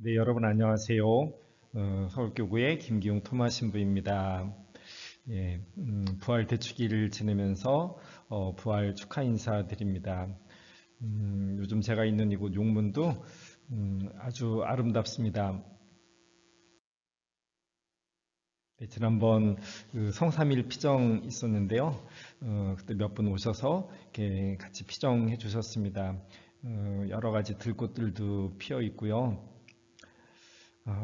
네, 여러분 안녕하세요. 서울교구의 김기웅 토마 신부입니다. 예, 부활 대축일을 지내면서 부활 축하 인사드립니다. 요즘 제가 있는 이곳 용문도 아주 아름답습니다. 네, 지난번 그 성삼일 피정 있었는데요. 그때 몇 분 오셔서 이렇게 같이 피정해 주셨습니다. 여러 가지 들꽃들도 피어 있고요.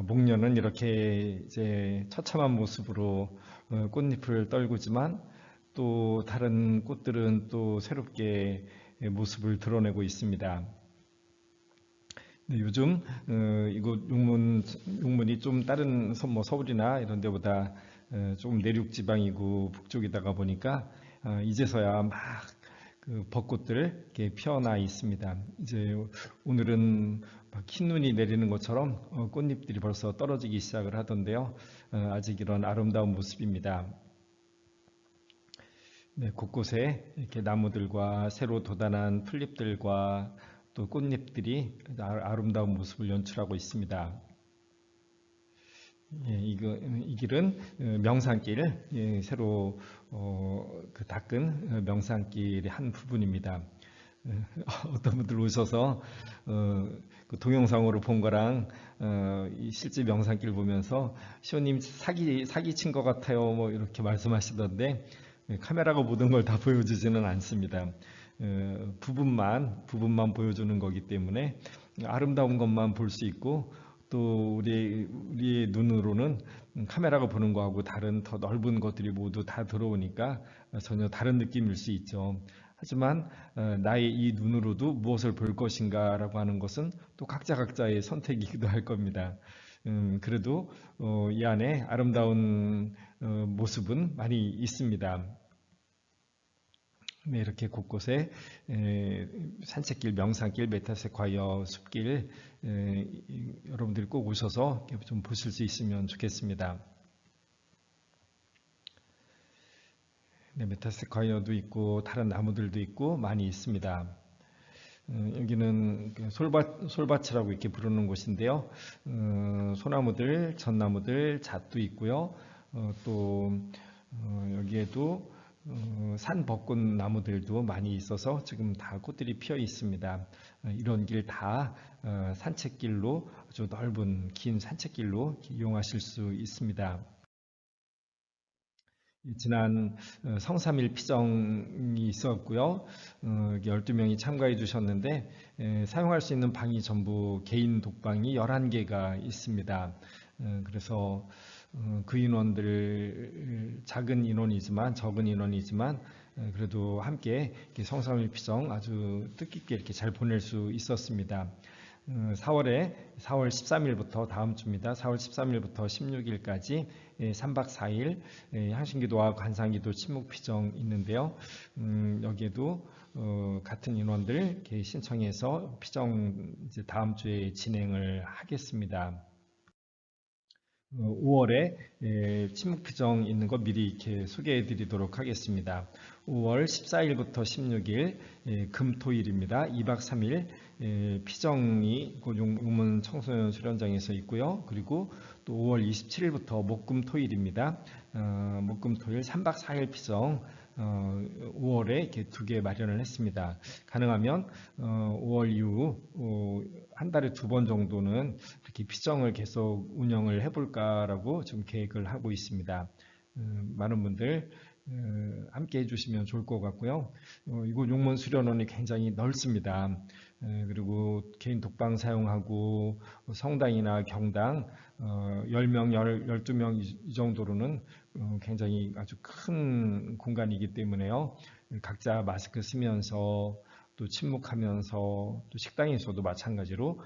목련은 이렇게 이제 처참한 모습으로 꽃잎을 떨구지만 또 다른 꽃들은 또 새롭게 모습을 드러내고 있습니다. 근데 요즘 이곳 용문이 좀 다른 뭐 서울이나 이런 데보다 조금 내륙 지방이고 북쪽이다가 보니까 이제서야 막 그 벚꽃들 이렇게 피어나 있습니다. 이제 오늘은 막 흰 눈이 내리는 것처럼 꽃잎들이 벌써 떨어지기 시작을 하던데요. 아직 이런 아름다운 모습입니다. 네, 곳곳에 이렇게 나무들과 새로 돋아난 풀잎들과 또 꽃잎들이 아름다운 모습을 연출하고 있습니다. 예, 이 길은 명산길, 예, 새로 그 닦은 명산길의 한 부분입니다. 어떤 분들 오셔서 그 동영상으로 본 거랑 이 실제 명산길 보면서 시호님 사기 친 것 같아요. 뭐 이렇게 말씀하시던데 카메라가 모든 걸 다 보여주지는 않습니다. 부분만 보여주는 거기 때문에 아름다운 것만 볼 수 있고 또 우리의 눈으로는 카메라가 보는 거하고 다른 더 넓은 것들이 모두 다 들어오니까 전혀 다른 느낌일 수 있죠. 하지만 나의 이 눈으로도 무엇을 볼 것인가라고 하는 것은 또 각자의 선택이기도 할 겁니다. 그래도 이 안에 아름다운 모습은 많이 있습니다. 네, 이렇게 곳곳에 산책길, 명산길, 메타세콰이어 숲길 여러분들이 꼭 오셔서 좀 보실 수 있으면 좋겠습니다. 네, 메타세콰이어도 있고 다른 나무들도 있고 많이 있습니다. 여기는 그 솔밭이라고 이렇게 부르는 곳인데요. 소나무들, 전나무들, 잣도 있고요. 또 여기에도 산 벚꽃 나무들도 많이 있어서 지금 다 꽃들이 피어 있습니다. 이런 길 다 산책길로 아주 넓은 긴 산책길로 이용하실 수 있습니다. 지난 성삼일 피정이 있었고요. 12명이 참가해 주셨는데 사용할 수 있는 방이 전부 개인 독방이 11개가 있습니다. 그래서 그 인원들 작은 인원이지만 적은 인원이지만 그래도 함께 성삼일 피정 아주 뜻깊게 이렇게 잘 보낼 수 있었습니다. 4월 13일부터 다음 주입니다. 4월 13일부터 16일까지 3박 4일 향신기도와 관상기도 침묵피정 있는데요. 여기에도 같은 인원들 신청해서 피정 이제 다음 주에 진행을 하겠습니다. 5월에 침묵피정 있는 거 미리 이렇게 소개해 드리도록 하겠습니다. 5월 14일부터 16일 금토일입니다. 2박 3일 피정이 용문 청소년 수련장에서 있고요. 그리고 또 5월 27일부터 목금토일입니다. 목금토일 3박 4일 피정 5월에 이렇게 두 개 마련을 했습니다. 가능하면 5월 이후 한 달에 두 번 정도는 이렇게 피정을 계속 운영을 해볼까라고 지금 계획을 하고 있습니다. 많은 분들 함께 해주시면 좋을 것 같고요. 이곳 용문 수련원이 굉장히 넓습니다. 그리고 개인 독방 사용하고 성당이나 경당 10명, 12명 이 정도로는 굉장히 아주 큰 공간이기 때문에요. 각자 마스크 쓰면서 또 침묵하면서 또 식당에서도 마찬가지로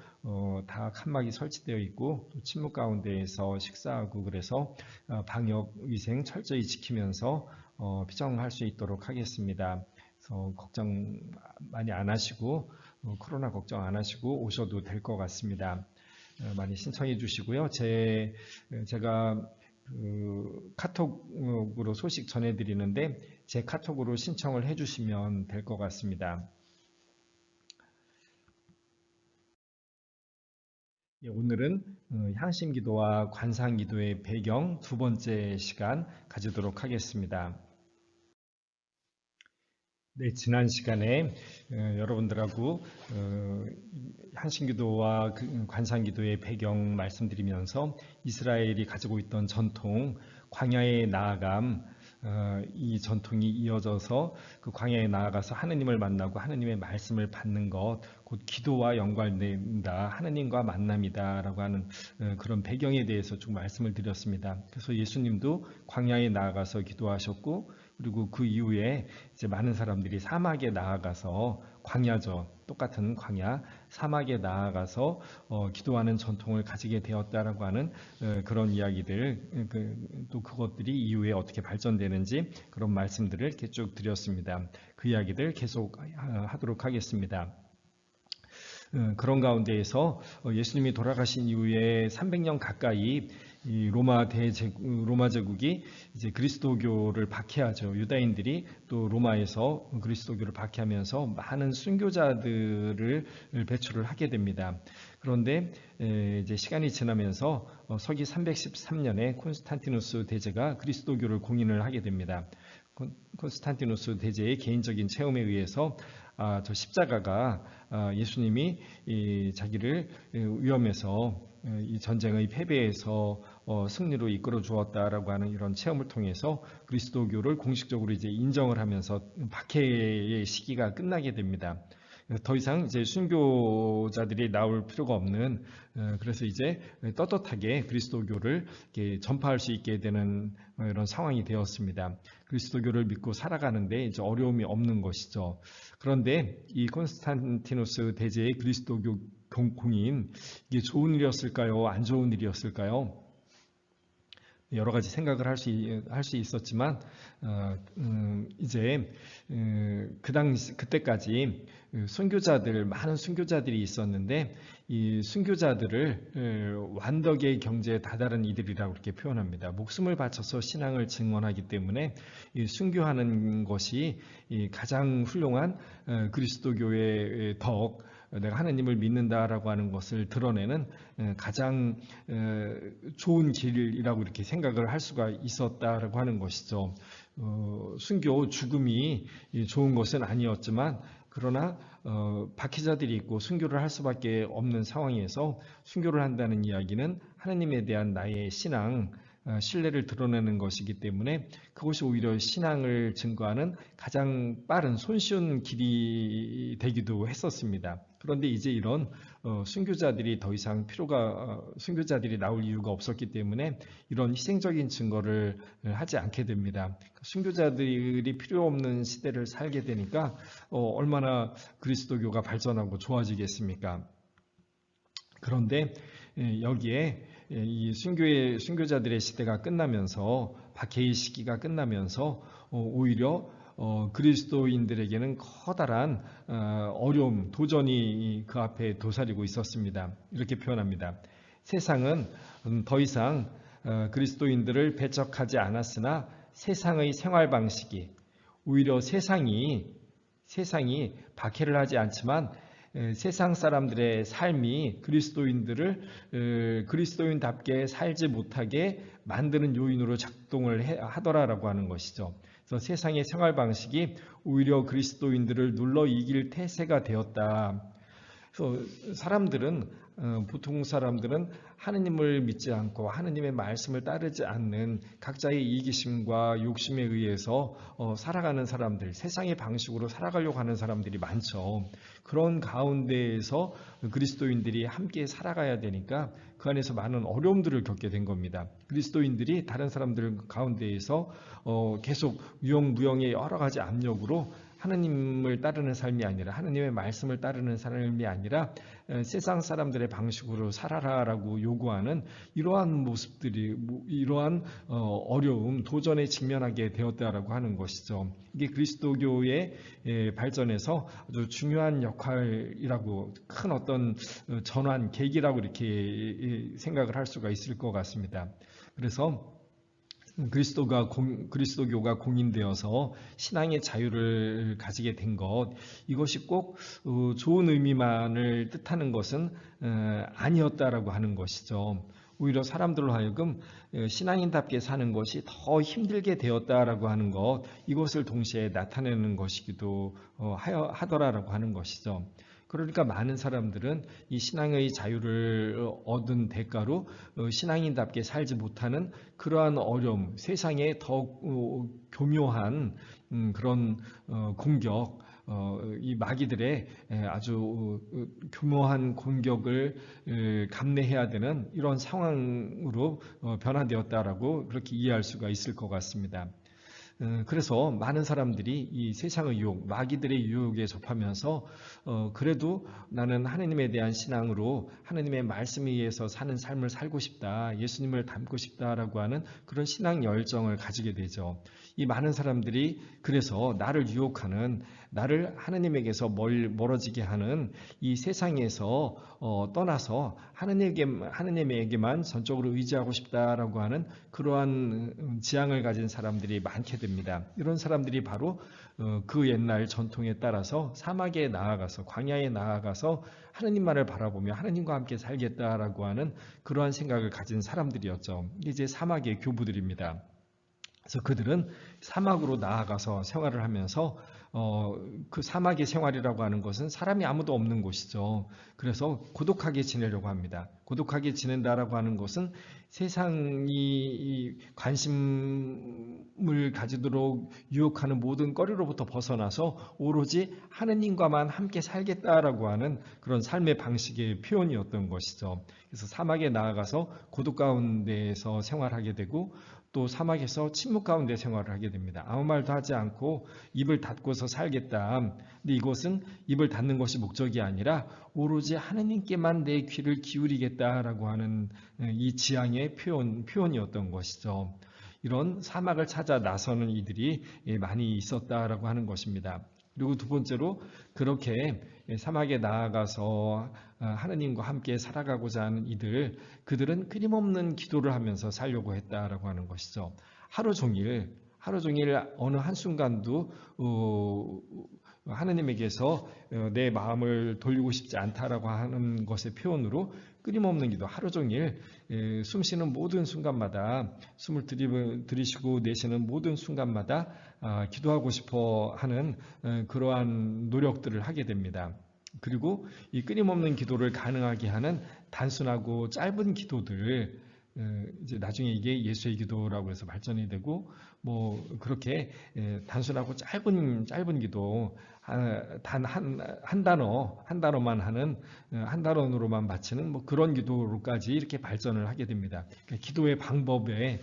다 칸막이 설치되어 있고 또 침묵 가운데에서 식사하고 그래서 방역 위생 철저히 지키면서 피정할 수 있도록 하겠습니다. 그래서 걱정 많이 안 하시고 코로나 걱정 안 하시고 오셔도 될 것 같습니다. 많이 신청해 주시고요. 제가 그 카톡으로 소식 전해드리는데 제 카톡으로 신청을 해주시면 될 것 같습니다. 오늘은 향신기도와 관상기도의 배경 두 번째 시간 가지도록 하겠습니다. 네, 지난 시간에 여러분들하고 향신기도와 관상기도의 배경 말씀드리면서 이스라엘이 가지고 있던 전통, 광야에 나아감, 이 전통이 이어져서 그 광야에 나아가서 하느님을 만나고 하느님의 말씀을 받는 것, 곧 기도와 연관된다, 하느님과 만남이다라고 하는 그런 배경에 대해서 좀 말씀을 드렸습니다. 그래서 예수님도 광야에 나아가서 기도하셨고, 그리고 그 이후에 이제 많은 사람들이 사막에 나아가서 광야죠. 똑같은 광야, 사막에 나아가서 기도하는 전통을 가지게 되었다라고 하는 그런 이야기들, 또 그것들이 이후에 어떻게 발전되는지 그런 말씀들을 이렇게 쭉 드렸습니다. 그 이야기들 계속 하도록 하겠습니다. 그런 가운데에서 예수님이 돌아가신 이후에 300년 가까이 이 로마 제국이 이제 그리스도교를 박해하죠. 유다인들이 또 로마에서 그리스도교를 박해하면서 많은 순교자들을 배출을 하게 됩니다. 그런데 이제 시간이 지나면서 서기 313년에 콘스탄티누스 대제가 그리스도교를 공인을 하게 됩니다. 콘스탄티누스 대제의 개인적인 체험에 의해서 저 십자가가 예수님이 자기를 위험에서 이 전쟁의 패배에서 승리로 이끌어 주었다라고 하는 이런 체험을 통해서 그리스도교를 공식적으로 이제 인정을 하면서 박해의 시기가 끝나게 됩니다. 더 이상 이제 순교자들이 나올 필요가 없는, 그래서 이제 떳떳하게 그리스도교를 전파할 수 있게 되는 이런 상황이 되었습니다. 그리스도교를 믿고 살아가는데 이제 어려움이 없는 것이죠. 그런데 이 콘스탄티누스 대제의 그리스도교 공인, 이게 좋은 일이었을까요? 안 좋은 일이었을까요? 여러 가지 생각을 할 수 있었지만 이제 그때까지 많은 순교자들이 있었는데 이 순교자들을 완덕의 경지에 다다른 이들이라고 이렇게 표현합니다. 목숨을 바쳐서 신앙을 증언하기 때문에 이 순교하는 것이 가장 훌륭한 그리스도교의 덕, 내가 하나님을 믿는다라고 하는 것을 드러내는 가장 좋은 길이라고 이렇게 생각을 할 수가 있었다라고 하는 것이죠. 순교, 죽음이 좋은 것은 아니었지만 그러나 박해자들이 있고 순교를 할 수밖에 없는 상황에서 순교를 한다는 이야기는 하나님에 대한 나의 신앙, 신뢰를 드러내는 것이기 때문에 그것이 오히려 신앙을 증거하는 가장 빠른 손쉬운 길이 되기도 했었습니다. 그런데 이제 이런 순교자들이 더 이상 순교자들이 나올 이유가 없었기 때문에 이런 희생적인 증거를 하지 않게 됩니다. 순교자들이 필요 없는 시대를 살게 되니까 얼마나 그리스도교가 발전하고 좋아지겠습니까? 그런데 여기에 이 순교자들의 시대가 끝나면서 박해의 시기가 끝나면서 오히려 그리스도인들에게는 커다란 어려움, 도전이 그 앞에 도사리고 있었습니다. 이렇게 표현합니다. 세상은 더 이상 그리스도인들을 배척하지 않았으나 세상의 생활 방식이, 오히려 세상이 박해를 하지 않지만 세상 사람들의 삶이 그리스도인들을 그리스도인답게 살지 못하게 만드는 요인으로 작동을 하더라라고 하는 것이죠. 그래서 세상의 생활 방식이 오히려 그리스도인들을 눌러 이길 태세가 되었다. 그래서 보통 사람들은 하느님을 믿지 않고 하느님의 말씀을 따르지 않는 각자의 이기심과 욕심에 의해서 살아가는 사람들, 세상의 방식으로 살아가려고 하는 사람들이 많죠. 그런 가운데에서 그리스도인들이 함께 살아가야 되니까 그 안에서 많은 어려움들을 겪게 된 겁니다. 그리스도인들이 다른 사람들 가운데에서 계속 유영무영의 여러 가지 압력으로 하나님을 따르는 삶이 아니라, 하나님의 말씀을 따르는 삶이 아니라 세상 사람들의 방식으로 살아라라고 요구하는 이러한 모습들이, 이러한 어려움, 도전에 직면하게 되었다라고 하는 것이죠. 이게 그리스도교의 발전에서 아주 중요한 역할이라고, 큰 어떤 전환, 계기라고 이렇게 생각을 할 수가 있을 것 같습니다. 그래서 그리스도교가 공인되어서 신앙의 자유를 가지게 된 것, 이것이 꼭 좋은 의미만을 뜻하는 것은 아니었다라고 하는 것이죠. 오히려 사람들로 하여금 신앙인답게 사는 것이 더 힘들게 되었다라고 하는 것, 이것을 동시에 나타내는 것이기도 하더라라고 하는 것이죠. 그러니까 많은 사람들은 이 신앙의 자유를 얻은 대가로 신앙인답게 살지 못하는 그러한 어려움, 세상에 더 교묘한 그런 공격, 이 마귀들의 아주 교묘한 공격을 감내해야 되는 이런 상황으로 변화되었다라고 그렇게 이해할 수가 있을 것 같습니다. 그래서 많은 사람들이 이 세상의 유혹, 마귀들의 유혹에 접하면서 그래도 나는 하느님에 대한 신앙으로 하느님의 말씀에 의해서 사는 삶을 살고 싶다, 예수님을 닮고 싶다라고 하는 그런 신앙 열정을 가지게 되죠. 이 많은 사람들이 그래서 나를 유혹하는, 나를 하느님에게서 멀어지게 하는 이 세상에서 떠나서 하느님에게만 전적으로 의지하고 싶다라고 하는 그러한 지향을 가진 사람들이 많게 됩니다. 이런 사람들이 바로 그 옛날 전통에 따라서 사막에 나아가서, 광야에 나아가서 하느님만을 바라보며 하느님과 함께 살겠다라고 하는 그러한 생각을 가진 사람들이었죠. 이제 사막의 교부들입니다. 그래서 그들은 사막으로 나아가서 생활을 하면서 그 사막의 생활이라고 하는 것은 사람이 아무도 없는 곳이죠. 그래서 고독하게 지내려고 합니다. 고독하게 지낸다라고 하는 것은 세상이 관심을 가지도록 유혹하는 모든 거리로부터 벗어나서 오로지 하느님과만 함께 살겠다라고 하는 그런 삶의 방식의 표현이었던 것이죠. 그래서 사막에 나아가서 고독 가운데에서 생활하게 되고 또 사막에서 침묵 가운데 생활을 하게 됩니다. 아무 말도 하지 않고 입을 닫고서 살겠다. 근데 이것은 입을 닫는 것이 목적이 아니라 오로지 하느님께만 내 귀를 기울이겠다라고 하는 이 지향의 표현이었던 것이죠. 이런 사막을 찾아 나서는 이들이 많이 있었다라고 하는 것입니다. 그리고 두 번째로 그렇게 사막에 나아가서 하느님과 함께 살아가고자 하는 그들은 끊임없는 기도를 하면서 살려고 했다라고 하는 것이죠. 하루 종일 어느 한순간도 하느님에게서 내 마음을 돌리고 싶지 않다라고 하는 것의 표현으로 끊임없는 기도, 하루 종일 숨 쉬는 모든 순간마다, 숨을 들이쉬고 내쉬는 모든 순간마다 기도하고 싶어 하는 그러한 노력들을 하게 됩니다. 그리고 이 끊임없는 기도를 가능하게 하는 단순하고 짧은 기도들, 이제 나중에 이게 예수의 기도라고 해서 발전이 되고 뭐 그렇게 단순하고 짧은 기도, 단 한 단어만 하는 한 단어로만 바치는 뭐 그런 기도로까지 이렇게 발전을 하게 됩니다. 그러니까 기도의 방법에서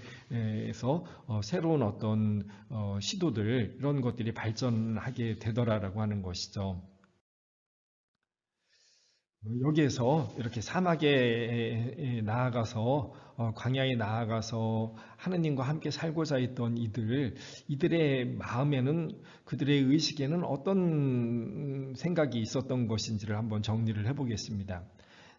새로운 어떤 시도들, 이런 것들이 발전하게 되더라라고 하는 것이죠. 여기에서 이렇게 사막에 나아가서 광야에 나아가서 하느님과 함께 살고자 했던 이들의 마음에는, 그들의 의식에는 어떤 생각이 있었던 것인지를 한번 정리를 해보겠습니다.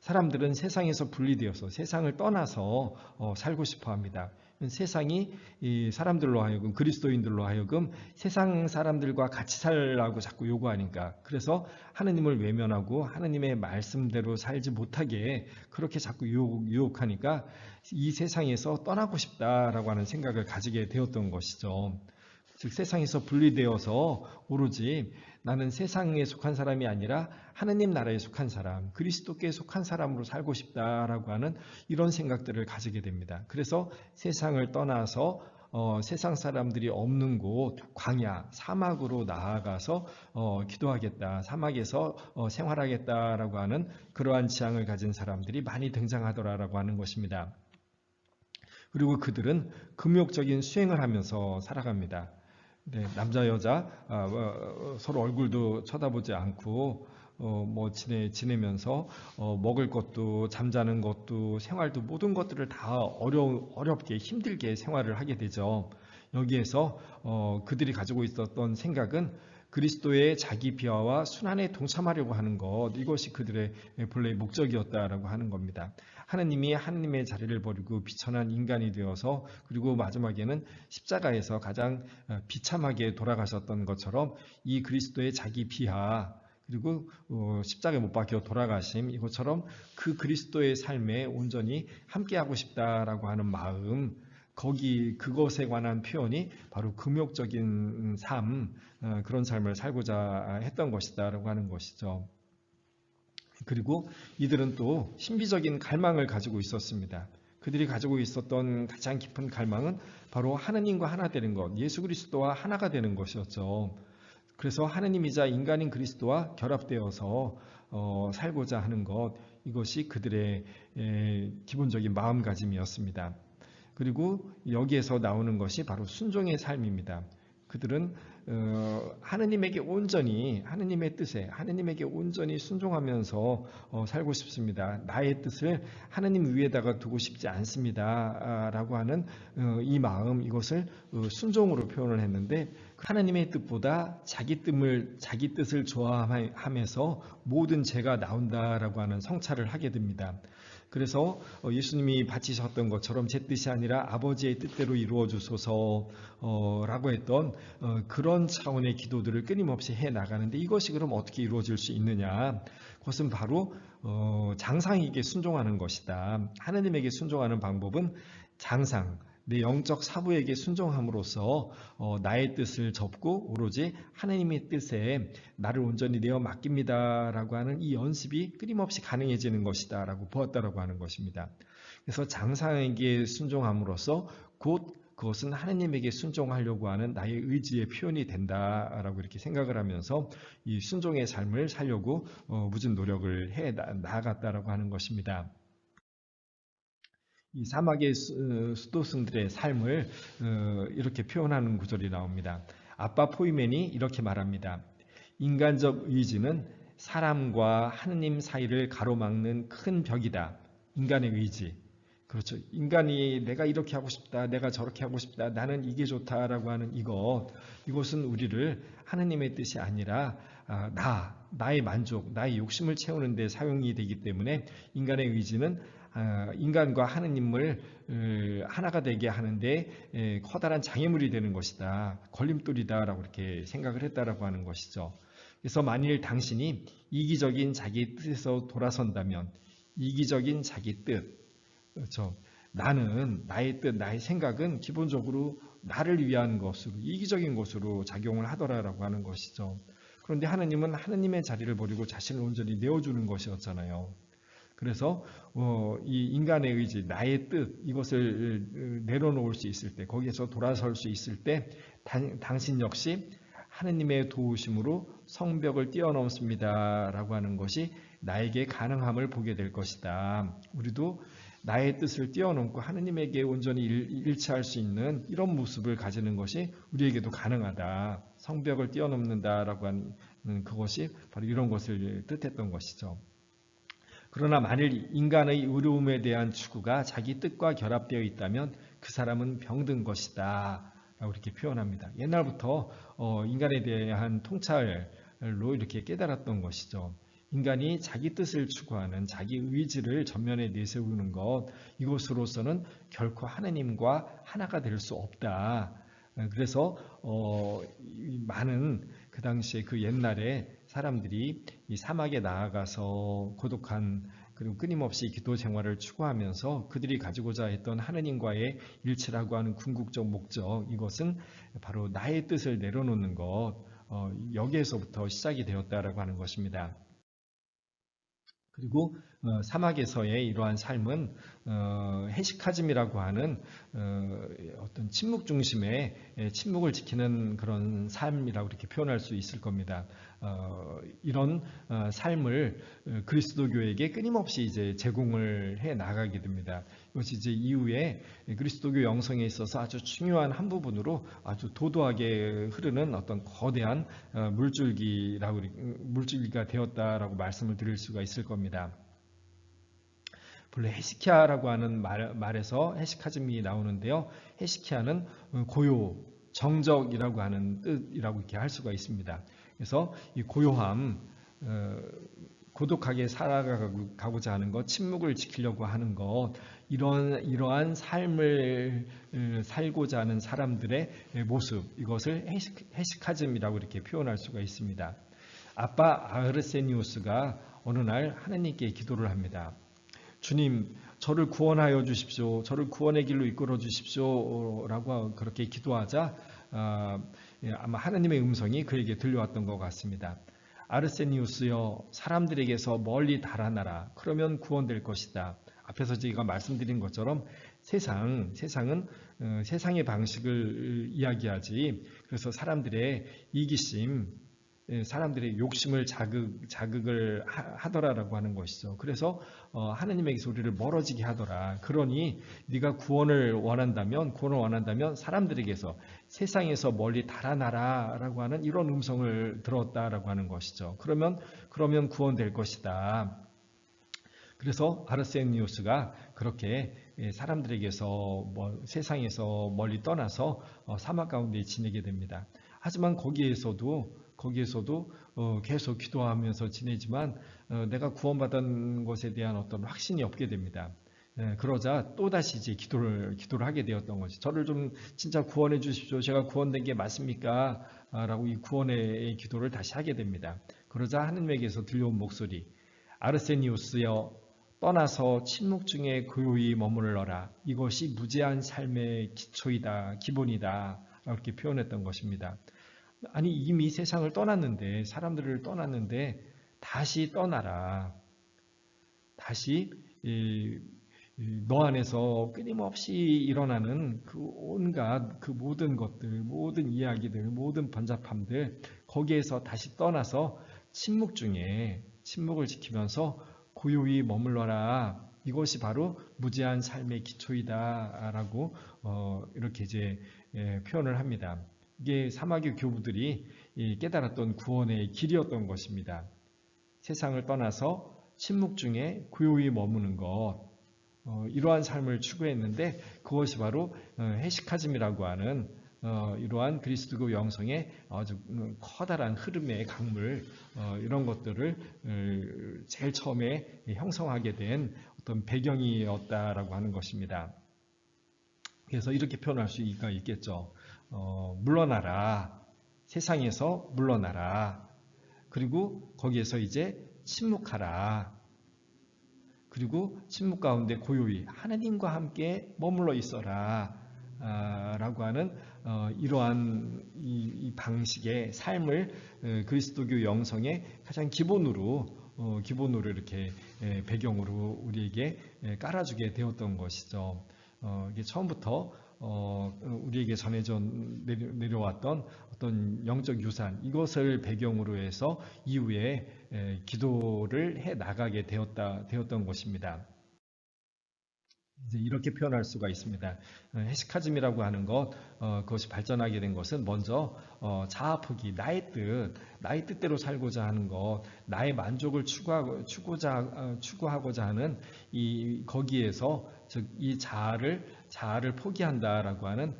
사람들은 세상에서 분리되어서 세상을 떠나서 살고 싶어 합니다. 세상이 이 사람들로 하여금, 그리스도인들로 하여금 세상 사람들과 같이 살라고 자꾸 요구하니까, 그래서 하느님을 외면하고 하느님의 말씀대로 살지 못하게 그렇게 자꾸 유혹하니까 이 세상에서 떠나고 싶다라고 하는 생각을 가지게 되었던 것이죠. 즉 세상에서 분리되어서 오로지 나는 세상에 속한 사람이 아니라 하느님 나라에 속한 사람, 그리스도께 속한 사람으로 살고 싶다라고 하는 이런 생각들을 가지게 됩니다. 그래서 세상을 떠나서 세상 사람들이 없는 곳, 광야, 사막으로 나아가서 기도하겠다, 사막에서 생활하겠다라고 하는 그러한 지향을 가진 사람들이 많이 등장하더라라고 하는 것입니다. 그리고 그들은 금욕적인 수행을 하면서 살아갑니다. 네, 남자 여자 서로 얼굴도 쳐다보지 않고 뭐 지내면서 먹을 것도 잠자는 것도 생활도 모든 것들을 다 어렵게 힘들게 생활을 하게 되죠. 여기에서 그들이 가지고 있었던 생각은 그리스도의 자기 비하와 순환에 동참하려고 하는 것, 이것이 그들의 본래의 목적이었다라고 하는 겁니다. 하느님이 하느님의 자리를 버리고 비천한 인간이 되어서 그리고 마지막에는 십자가에서 가장 비참하게 돌아가셨던 것처럼 이 그리스도의 자기 비하 그리고 십자가에 못 박혀 돌아가심, 이것처럼 그 그리스도의 삶에 온전히 함께하고 싶다라고 하는 마음, 그것에 관한 표현이 바로 금욕적인 삶, 그런 삶을 살고자 했던 것이다라고 하는 것이죠. 그리고 이들은 또 신비적인 갈망을 가지고 있었습니다. 그들이 가지고 있었던 가장 깊은 갈망은 바로 하느님과 하나 되는 것, 예수 그리스도와 하나가 되는 것이었죠. 그래서 하느님이자 인간인 그리스도와 결합되어서 살고자 하는 것, 이것이 그들의 기본적인 마음가짐이었습니다. 그리고 여기에서 나오는 것이 바로 순종의 삶입니다. 그들은 하느님에게 온전히, 하느님의 뜻에 하느님에게 온전히 순종하면서 살고 싶습니다. 나의 뜻을 하느님 위에다가 두고 싶지 않습니다 라고 하는 이 마음, 이것을 순종으로 표현을 했는데, 하나님의 뜻보다 자기 뜻을 좋아하면서 모든 죄가 나온다라고 하는 성찰을 하게 됩니다. 그래서 예수님이 바치셨던 것처럼 제 뜻이 아니라 아버지의 뜻대로 이루어 주소서라고 했던 그런 차원의 기도들을 끊임없이 해 나가는데, 이것이 그럼 어떻게 이루어질 수 있느냐? 그것은 바로 장상에게 순종하는 것이다. 하나님에게 순종하는 방법은 장상, 내 영적 사부에게 순종함으로써 나의 뜻을 접고 오로지 하나님의 뜻에 나를 온전히 내어 맡깁니다라고 하는 이 연습이 끊임없이 가능해지는 것이다라고 보았다라고 하는 것입니다. 그래서 장상에게 순종함으로써 곧 그것은 하나님에게 순종하려고 하는 나의 의지의 표현이 된다라고 이렇게 생각을 하면서 이 순종의 삶을 살려고 무진 노력을 해 나아갔다라고 하는 것입니다. 이 사막의 수도승들의 삶을 이렇게 표현하는 구절이 나옵니다. 아빠 포이맨이 이렇게 말합니다. 인간적 의지는 사람과 하느님 사이를 가로막는 큰 벽이다. 인간의 의지. 그렇죠. 인간이 내가 이렇게 하고 싶다, 내가 저렇게 하고 싶다, 나는 이게 좋다라고 하는 이것은 우리를 하느님의 뜻이 아니라 나의 만족, 나의 욕심을 채우는 데 사용이 되기 때문에 인간의 의지는 인간과 하느님을 하나가 되게 하는데 커다란 장애물이 되는 것이다, 걸림돌이다라고 이렇게 생각을 했다라고 하는 것이죠. 그래서 만일 당신이 이기적인 자기 뜻에서 돌아선다면, 이기적인 자기 뜻, 그렇죠. 나는 나의 뜻, 나의 생각은 기본적으로 나를 위한 것으로, 이기적인 것으로 작용을 하더라라고 하는 것이죠. 그런데 하느님은 하느님의 자리를 버리고 자신을 온전히 내어주는 것이었잖아요. 그래서 이 인간의 의지, 나의 뜻, 이것을 내려놓을 수 있을 때, 거기에서 돌아설 수 있을 때 당신 역시 하느님의 도우심으로 성벽을 뛰어넘습니다 라고 하는 것이 나에게 가능함을 보게 될 것이다. 우리도 나의 뜻을 뛰어넘고 하느님에게 온전히 일치할 수 있는 이런 모습을 가지는 것이 우리에게도 가능하다. 성벽을 뛰어넘는다라고 하는 그것이 바로 이런 것을 뜻했던 것이죠. 그러나 만일 인간의 의로움에 대한 추구가 자기 뜻과 결합되어 있다면 그 사람은 병든 것이다 라고 이렇게 표현합니다. 옛날부터 인간에 대한 통찰로 이렇게 깨달았던 것이죠. 인간이 자기 뜻을 추구하는 자기 의지를 전면에 내세우는 것, 이것으로서는 결코 하나님과 하나가 될 수 없다. 그래서 많은 그 당시에 그 옛날에 사람들이 이 사막에 나아가서 고독한 그리고 끊임없이 기도 생활을 추구하면서 그들이 가지고자 했던 하느님과의 일치라고 하는 궁극적 목적, 이것은 바로 나의 뜻을 내려놓는 것, 여기에서부터 시작이 되었다라고 하는 것입니다. 그리고 사막에서의 이러한 삶은 헤시카즘이라고 하는 어떤 침묵 중심의 침묵을 지키는 그런 삶이라고 이렇게 표현할 수 있을 겁니다. 이런 삶을 그리스도교에게 끊임없이 이제 제공을 해 나가게 됩니다. 이것이 이제 이후에 그리스도교 영성에 있어서 아주 중요한 한 부분으로 아주 도도하게 흐르는 어떤 거대한 물줄기가 되었다라고 말씀을 드릴 수가 있을 겁니다. 본래 헤시키야라고 하는 말에서 헤시카즘이 나오는데요. 헤시키야는 고요, 정적이라고 하는 뜻이라고 이렇게 할 수가 있습니다. 그래서 이 고요함, 고독하게 살아가고자 하는 것, 침묵을 지키려고 하는 것, 이러한 삶을 살고자 하는 사람들의 모습, 이것을 헤시카즘이라고 이렇게 표현할 수가 있습니다. 아빠 아르세니우스가 어느 날 하나님께 기도를 합니다. 주님, 저를 구원하여 주십시오. 저를 구원의 길로 이끌어 주십시오. 라고 그렇게 기도하자 아마 하나님의 음성이 그에게 들려왔던 것 같습니다. 아르세니우스여, 사람들에게서 멀리 달아나라. 그러면 구원될 것이다. 앞에서 제가 말씀드린 것처럼 세상은 세상의 방식을 이야기하지. 그래서 사람들의 이기심, 사람들의 욕심을 자극을 하더라라고 하는 것이죠. 그래서 하나님에게서 우리를 멀어지게 하더라. 그러니 네가 구원을 원한다면 사람들에게서 세상에서 멀리 달아나라라고 하는 이런 음성을 들었다라고 하는 것이죠. 그러면 구원될 것이다. 그래서 아르세니우스가 그렇게 사람들에게서 세상에서 멀리 떠나서 사막 가운데 지내게 됩니다. 하지만 거기에서도 계속 기도하면서 지내지만 내가 구원받은 것에 대한 어떤 확신이 없게 됩니다. 그러자 또다시 이제 기도를 하게 되었던 것이, 저를 좀 진짜 구원해 주십시오. 제가 구원된 게 맞습니까? 라고 이 구원의 기도를 다시 하게 됩니다. 그러자 하느님에게서 들려온 목소리, 아르세니우스여, 떠나서 침묵 중에 고요히 머물러라. 이것이 무제한 삶의 기초이다, 기본이다. 이렇게 표현했던 것입니다. 아니, 이미 세상을 떠났는데, 사람들을 떠났는데 다시 떠나라. 다시 너 안에서 끊임없이 일어나는 그 온갖 그 모든 것들, 모든 이야기들, 모든 번잡함들, 거기에서 다시 떠나서 침묵을 지키면서 고요히 머물러라. 이것이 바로 무제한 삶의 기초이다라고 이렇게 이제 표현을 합니다. 이게 사마귀 교부들이 깨달았던 구원의 길이었던 것입니다. 세상을 떠나서 침묵 중에 고요히 머무는 것, 이러한 삶을 추구했는데 그것이 바로 헤시카즘이라고 하는 이러한 그리스도교 영성의 아주 커다란 흐름의 강물, 이런 것들을 제일 처음에 형성하게 된 어떤 배경이었다라고 하는 것입니다. 그래서 이렇게 표현할 수가 있겠죠. 물러나라. 세상에서 물러나라. 그리고 거기에서 이제 침묵하라. 그리고 침묵 가운데 고요히 하나님과 함께 머물러 있어라. 라고 하는 이러한 이 방식의 삶을 그리스도교 영성의 가장 기본으로 이렇게 배경으로 우리에게 깔아주게 되었던 것이죠. 이게 처음부터 우리에게 전해져 내려왔던 어떤 영적 유산, 이것을 배경으로 해서 이후에 기도를 해 나가게 되었던 것입니다. 이제 이렇게 표현할 수가 있습니다. 헤시카즘이라고 하는 것, 그것이 발전하게 된 것은 먼저 자아포기, 나의 뜻대로 살고자 하는 것, 나의 만족을 추구하고자 하는 거기에서 즉 이 자아를 포기한다라고 하는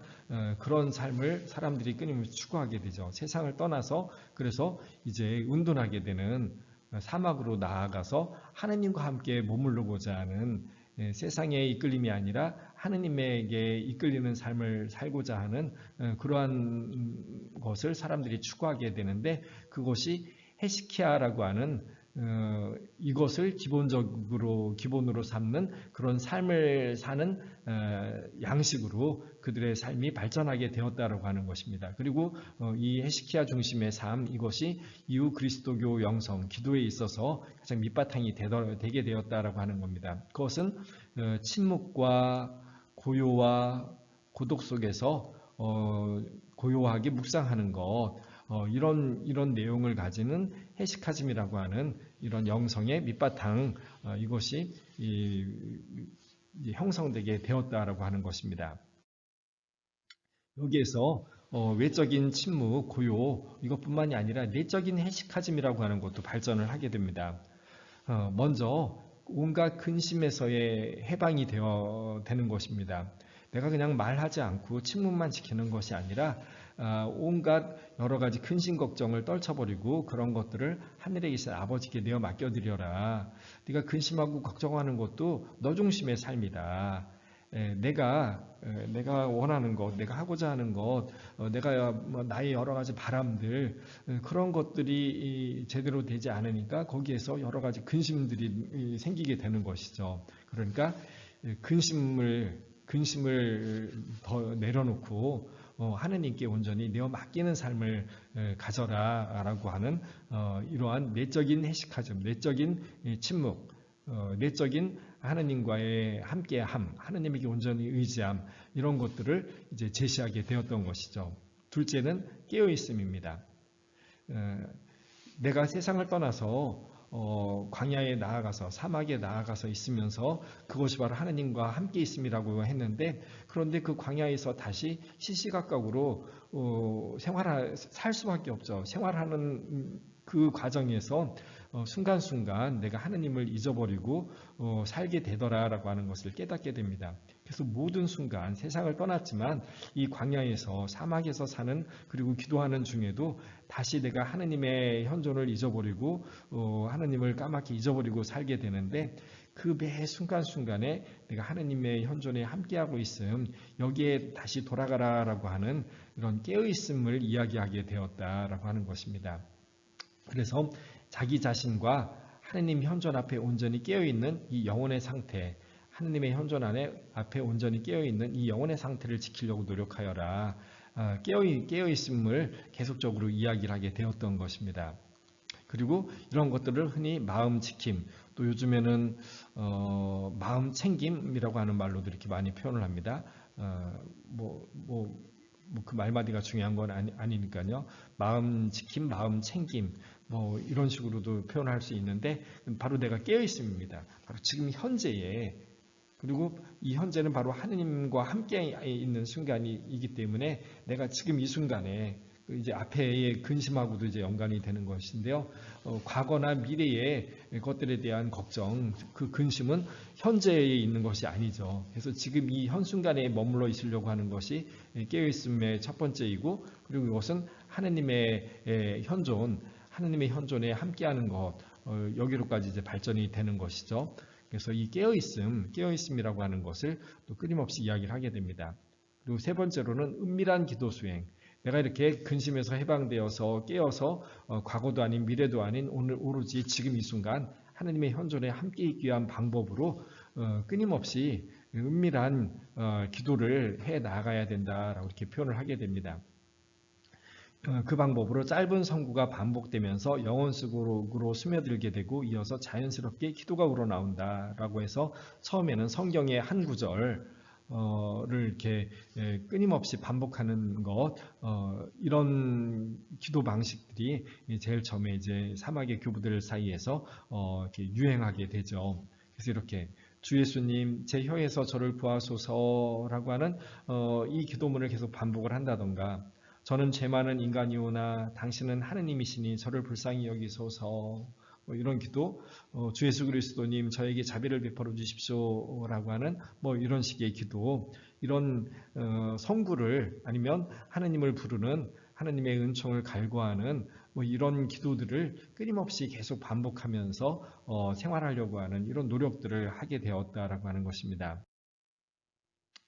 그런 삶을 사람들이 끊임없이 추구하게 되죠. 세상을 떠나서 그래서 이제 운동하게 되는 사막으로 나아가서 하나님과 함께 머무르고자 하는 세상의 이끌림이 아니라 하느님에게 이끌리는 삶을 살고자 하는 그러한 것을 사람들이 추구하게 되는데 그것이 헤시키야라고 하는 이것을 기본으로 삼는 그런 삶을 사는 양식으로 그들의 삶이 발전하게 되었다라고 하는 것입니다. 그리고 이 헤시키야 중심의 삶, 이것이 이후 그리스도교 영성, 기도에 있어서 가장 밑바탕이 되게 되었다라고 하는 겁니다. 그것은 침묵과 고요와 고독 속에서 고요하게 묵상하는 것, 이런 내용을 가지는 헤시카즘이라고 하는 이런 영성의 밑바탕, 이것이 형성되게 되었다라고 하는 것입니다. 여기에서 외적인 침묵, 고요, 이것뿐만이 아니라 내적인 헤시카즘이라고 하는 것도 발전을 하게 됩니다. 먼저 온갖 근심에서의 해방이 되는 것입니다. 내가 그냥 말하지 않고 침묵만 지키는 것이 아니라 온갖 여러 가지 근심 걱정을 떨쳐버리고 그런 것들을 하늘에 계신 아버지께 내어 맡겨드려라. 네가 근심하고 걱정하는 것도 너 중심의 삶이다. 내가 원하는 것, 내가 하고자 하는 것, 내가 나의 여러 가지 바람들, 그런 것들이 제대로 되지 않으니까 거기에서 여러 가지 근심들이 생기게 되는 것이죠. 그러니까 근심을 더 내려놓고 하느님께 온전히 내어 맡기는 삶을 가져라라고 하는 이러한 내적인 해식하즘, 내적인 침묵, 내적인 하느님과의 함께함, 하느님에게 온전히 의지함, 이런 것들을 이제 제시하게 되었던 것이죠. 둘째는 깨어 있음입니다. 내가 세상을 떠나서 광야에 나아가서 사막에 나아가서 있으면서 그것이 바로 하느님과 함께 있음이라고 했는데, 그런데 그 광야에서 다시 시시각각으로 살 수밖에 없죠. 생활하는 그 과정에서 순간순간 내가 하느님을 잊어버리고 살게 되더라라고 하는 것을 깨닫게 됩니다. 그래서 모든 순간 세상을 떠났지만 이 광야에서 사막에서 사는 그리고 기도하는 중에도 다시 내가 하느님의 현존을 잊어버리고 하느님을 까맣게 잊어버리고 살게 되는데, 그 매 순간순간에 내가 하느님의 현존에 함께하고 있음, 여기에 다시 돌아가라라고 하는 이런 깨어있음을 이야기하게 되었다라고 하는 것입니다. 그래서 자기 자신과 하느님 현존 앞에 온전히 깨어있는 이 영혼의 상태, 하느님의 현존 앞에 온전히 깨어있는 이 영혼의 상태를 지키려고 노력하여라. 깨어있음을 계속적으로 이야기를 하게 되었던 것입니다. 그리고 이런 것들을 흔히 마음 지킴, 또 요즘에는 마음 챙김이라고 하는 말로도 이렇게 많이 표현을 합니다. 그 말마디가 중요한 건 아니니까요. 마음 지킴, 마음 챙김, 이런 식으로도 표현할 수 있는데, 바로 내가 깨어 있음입니다. 바로 지금 현재에, 그리고 이 현재는 바로 하느님과 함께 있는 순간이기 때문에 내가 지금 이 순간에 이제 앞에의 근심하고도 이제 연관이 되는 것인데요. 과거나 미래의 것들에 대한 걱정, 그 근심은 현재에 있는 것이 아니죠. 그래서 지금 이 현순간에 머물러 있으려고 하는 것이 깨어있음의 첫 번째이고, 그리고 이것은 하느님의 현존에 함께하는 것, 여기로까지 이제 발전이 되는 것이죠. 그래서 이 깨어있음이라고 하는 것을 또 끊임없이 이야기를 하게 됩니다. 그리고 세 번째로는 은밀한 기도 수행. 내가 이렇게 근심에서 해방되어서 깨어서 과거도 아닌 미래도 아닌 오늘 오로지 지금 이 순간 하느님의 현존에 함께 있기 위한 방법으로 끊임없이 은밀한 기도를 해 나가야 된다라고 이렇게 표현을 하게 됩니다. 그 방법으로 짧은 성구가 반복되면서 영혼 속으로 스며들게 되고 이어서 자연스럽게 기도가 우러나온다라고 해서 처음에는 성경의 한 구절을 이렇게 끊임없이 반복하는 것, 이런 기도 방식들이 제일 처음에 이제 사막의 교부들 사이에서 이렇게 유행하게 되죠. 그래서 이렇게 주 예수님 제 혀에서 저를 구하소서라고 하는 이 기도문을 계속 반복을 한다던가, 저는 죄 많은 인간이오나 당신은 하느님이시니 저를 불쌍히 여기소서, 이런 기도, 주 예수 그리스도님 저에게 자비를 베풀어 주십시오라고 하는 이런 식의 기도, 이런 성구를 아니면 하느님을 부르는 하느님의 은총을 갈구하는 이런 기도들을 끊임없이 계속 반복하면서 생활하려고 하는 이런 노력들을 하게 되었다라고 하는 것입니다.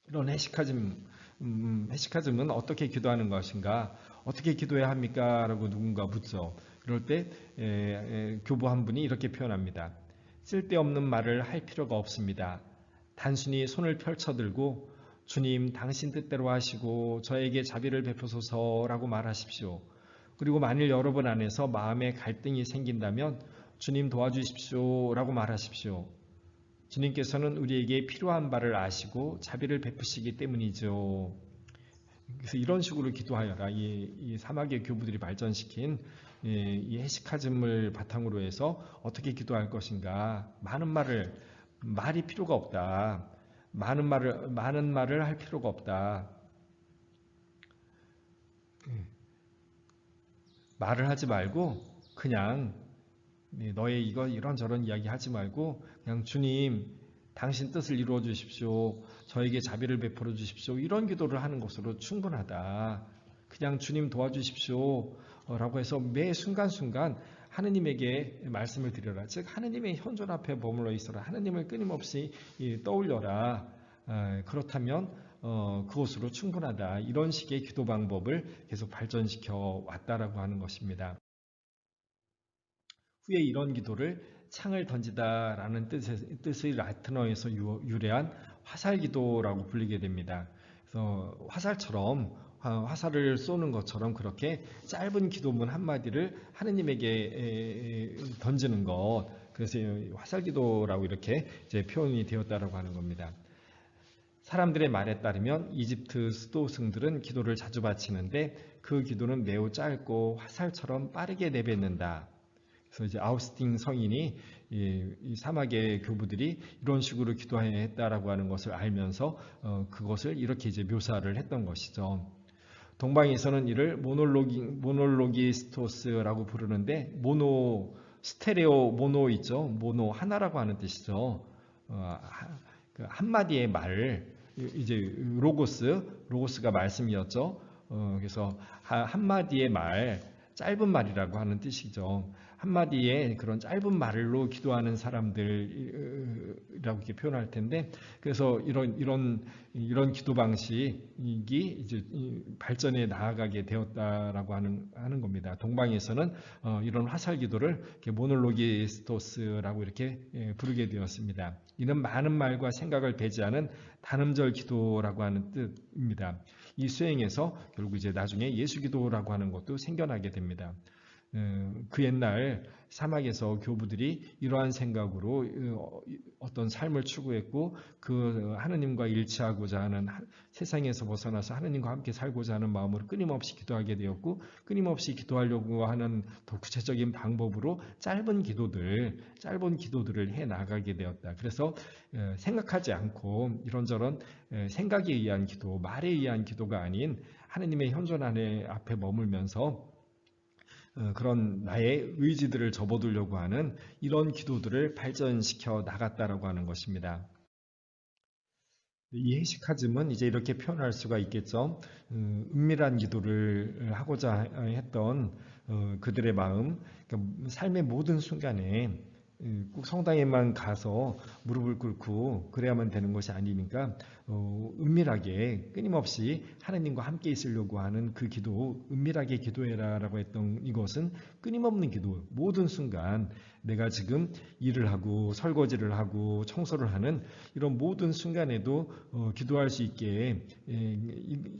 이런 해시카즘은 어떻게 기도하는 것인가? 어떻게 기도해야 합니까? 라고 누군가 묻죠. 그럴 때 교부 한 분이 이렇게 표현합니다. 쓸데없는 말을 할 필요가 없습니다. 단순히 손을 펼쳐들고 주님 당신 뜻대로 하시고 저에게 자비를 베푸소서라고 말하십시오. 그리고 만일 여러분 안에서 마음에 갈등이 생긴다면 주님 도와주십시오 라고 말하십시오. 주님께서는 우리에게 필요한 바를 아시고 자비를 베푸시기 때문이죠. 그래서 이런 식으로 기도하여라. 이 사막의 교부들이 발전시킨 이 해시카즘을 바탕으로 해서 어떻게 기도할 것인가. 말이 필요가 없다. 많은 말을 할 필요가 없다. 말을 하지 말고 그냥 너의 이런저런 이야기 하지 말고 그냥 주님 당신 뜻을 이루어 주십시오. 저에게 자비를 베풀어 주십시오. 이런 기도를 하는 것으로 충분하다. 그냥 주님 도와주십시오 라고 해서 매 순간순간 하느님에게 말씀을 드려라. 즉 하느님의 현존 앞에 머물러 있어라. 하느님을 끊임없이 떠올려라. 그렇다면 그것으로 충분하다. 이런 식의 기도 방법을 계속 발전시켜 왔다라고 하는 것입니다. 후에 이런 기도를 창을 던지다라는 뜻의 라틴어에서 유래한 화살기도라고 불리게 됩니다. 그래서 화살처럼 화살을 쏘는 것처럼 그렇게 짧은 기도문 한마디를 하느님에게 던지는 것, 그래서 화살기도라고 이렇게 이제 표현이 되었다라고 하는 겁니다. 사람들의 말에 따르면 이집트 수도승들은 기도를 자주 바치는데 그 기도는 매우 짧고 화살처럼 빠르게 내뱉는다. 그래서 이제 아우스틴 성인이 이 사막의 교부들이 이런 식으로 기도해야 했다라고 하는 것을 알면서 그것을 이렇게 이제 묘사를 했던 것이죠. 동방에서는 이를 모놀로기스토스라고 부르는데 스테레오 모노 있죠. 모노 하나라고 하는 뜻이죠. 한마디의 말, 이제 로고스가 말씀이었죠. 그래서 한마디의 말, 짧은 말이라고 하는 뜻이죠. 한마디의 그런 짧은 말로 기도하는 사람들이라고 이렇게 표현할 텐데, 그래서 이런 기도 방식이 이제 발전해 나아가게 되었다라고 하는 겁니다. 동방에서는 이런 화살 기도를 모놀로기스토스라고 이렇게 부르게 되었습니다. 이는 많은 말과 생각을 배제하는 단음절 기도라고 하는 뜻입니다. 이 수행에서 결국 이제 나중에 예수 기도라고 하는 것도 생겨나게 됩니다. 그 옛날 사막에서 교부들이 이러한 생각으로 어떤 삶을 추구했고 그 하느님과 일치하고자 하는 세상에서 벗어나서 하느님과 함께 살고자 하는 마음으로 끊임없이 기도하게 되었고 끊임없이 기도하려고 하는 더 구체적인 방법으로 짧은 기도들을 해 나가게 되었다. 그래서 생각하지 않고 이런저런 생각에 의한 기도, 말에 의한 기도가 아닌 하느님의 현존 앞에 머물면서 그런 나의 의지들을 접어두려고 하는 이런 기도들을 발전시켜 나갔다라고 하는 것입니다. 이 해시카즘은 이제 이렇게 표현할 수가 있겠죠. 은밀한 기도를 하고자 했던 그들의 마음, 그러니까 삶의 모든 순간에 꼭 성당에만 가서 무릎을 꿇고 그래야만 되는 것이 아니니까 은밀하게 끊임없이 하나님과 함께 있으려고 하는 그 기도, 은밀하게 기도해라라고 했던 이것은 끊임없는 기도, 모든 순간 내가 지금 일을 하고 설거지를 하고 청소를 하는 이런 모든 순간에도 기도할 수 있게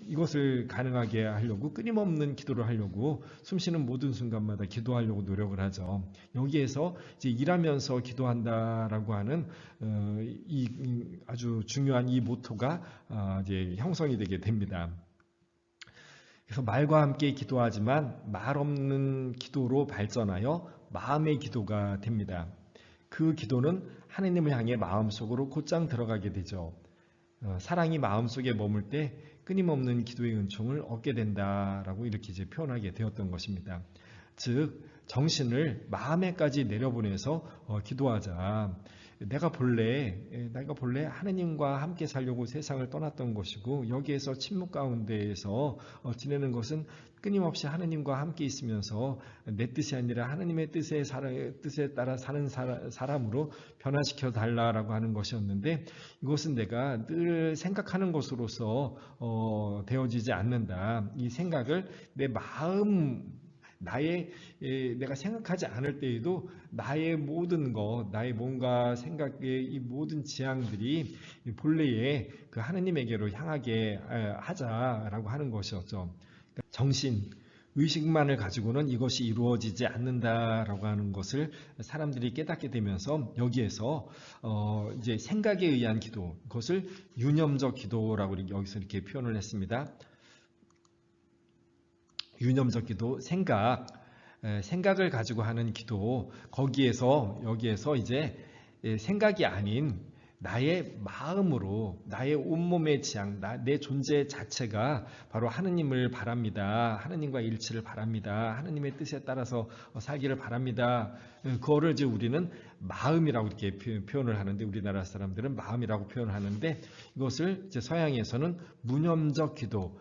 이것을 가능하게 하려고 끊임없는 기도를 하려고 숨쉬는 모든 순간마다 기도하려고 노력을 하죠. 여기에서 이제 일하면서 기도한다라고 하는 이 아주 중요한 이 모토가 이제 형성이 되게 됩니다. 그래서 말과 함께 기도하지만 말 없는 기도로 발전하여 마음의 기도가 됩니다. 그 기도는 하느님을 향해 마음속으로 곧장 들어가게 되죠. 사랑이 마음속에 머물 때 끊임없는 기도의 은총을 얻게 된다라고 이렇게 이제 표현하게 되었던 것입니다. 즉 정신을 마음에까지 내려보내서 기도하자. 내가 본래 하느님과 함께 살려고 세상을 떠났던 것이고 여기에서 침묵 가운데에서 지내는 것은 끊임없이 하느님과 함께 있으면서 내 뜻이 아니라 하느님의 뜻에 따라 사는 사람으로 변화시켜 달라라고 하는 것이었는데 이것은 내가 늘 생각하는 것으로서 되어지지 않는다. 이 생각을 내 마음 내가 생각하지 않을 때에도 나의 모든 것, 나의 몸과 생각의 이 모든 지향들이 본래의 그 하느님에게로 향하게 하자라고 하는 것이었죠. 정신, 의식만을 가지고는 이것이 이루어지지 않는다라고 하는 것을 사람들이 깨닫게 되면서 여기에서 이제 생각에 의한 기도, 그것을 유념적 기도라고 여기서 이렇게 표현을 했습니다. 유념적 기도, 생각을 가지고 하는 기도, 여기에서 이제 생각이 아닌 나의 마음으로, 나의 온몸의 지향, 내 존재 자체가 바로 하느님을 바랍니다. 하느님과 일치를 바랍니다. 하느님의 뜻에 따라서 살기를 바랍니다. 그거를 이제 우리는 마음이라고 이렇게 표현을 하는데, 우리나라 사람들은 마음이라고 표현을 하는데, 이것을 이제 서양에서는 무념적 기도,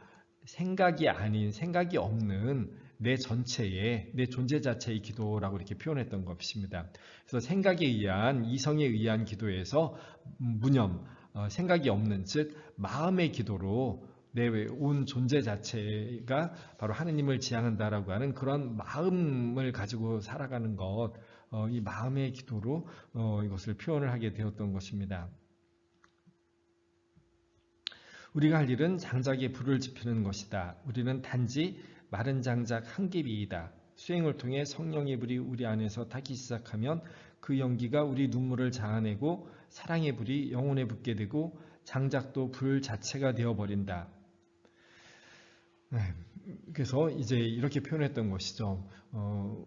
생각이 아닌, 생각이 없는 내 전체의, 내 존재 자체의 기도라고 이렇게 표현했던 것입니다. 그래서 생각에 의한, 이성에 의한 기도에서 무념, 생각이 없는, 즉 마음의 기도로 내 온 존재 자체가 바로 하느님을 지향한다라고 하는 그런 마음을 가지고 살아가는 것, 이 마음의 기도로 이것을 표현을 하게 되었던 것입니다. 우리가 할 일은 장작에 불을 지피는 것이다. 우리는 단지 마른 장작 한 깁이이다. 수행을 통해 성령의 불이 우리 안에서 타기 시작하면 그 연기가 우리 눈물을 자아내고 사랑의 불이 영혼에 붙게 되고 장작도 불 자체가 되어버린다. 그래서 이제 이렇게 표현했던 것이죠.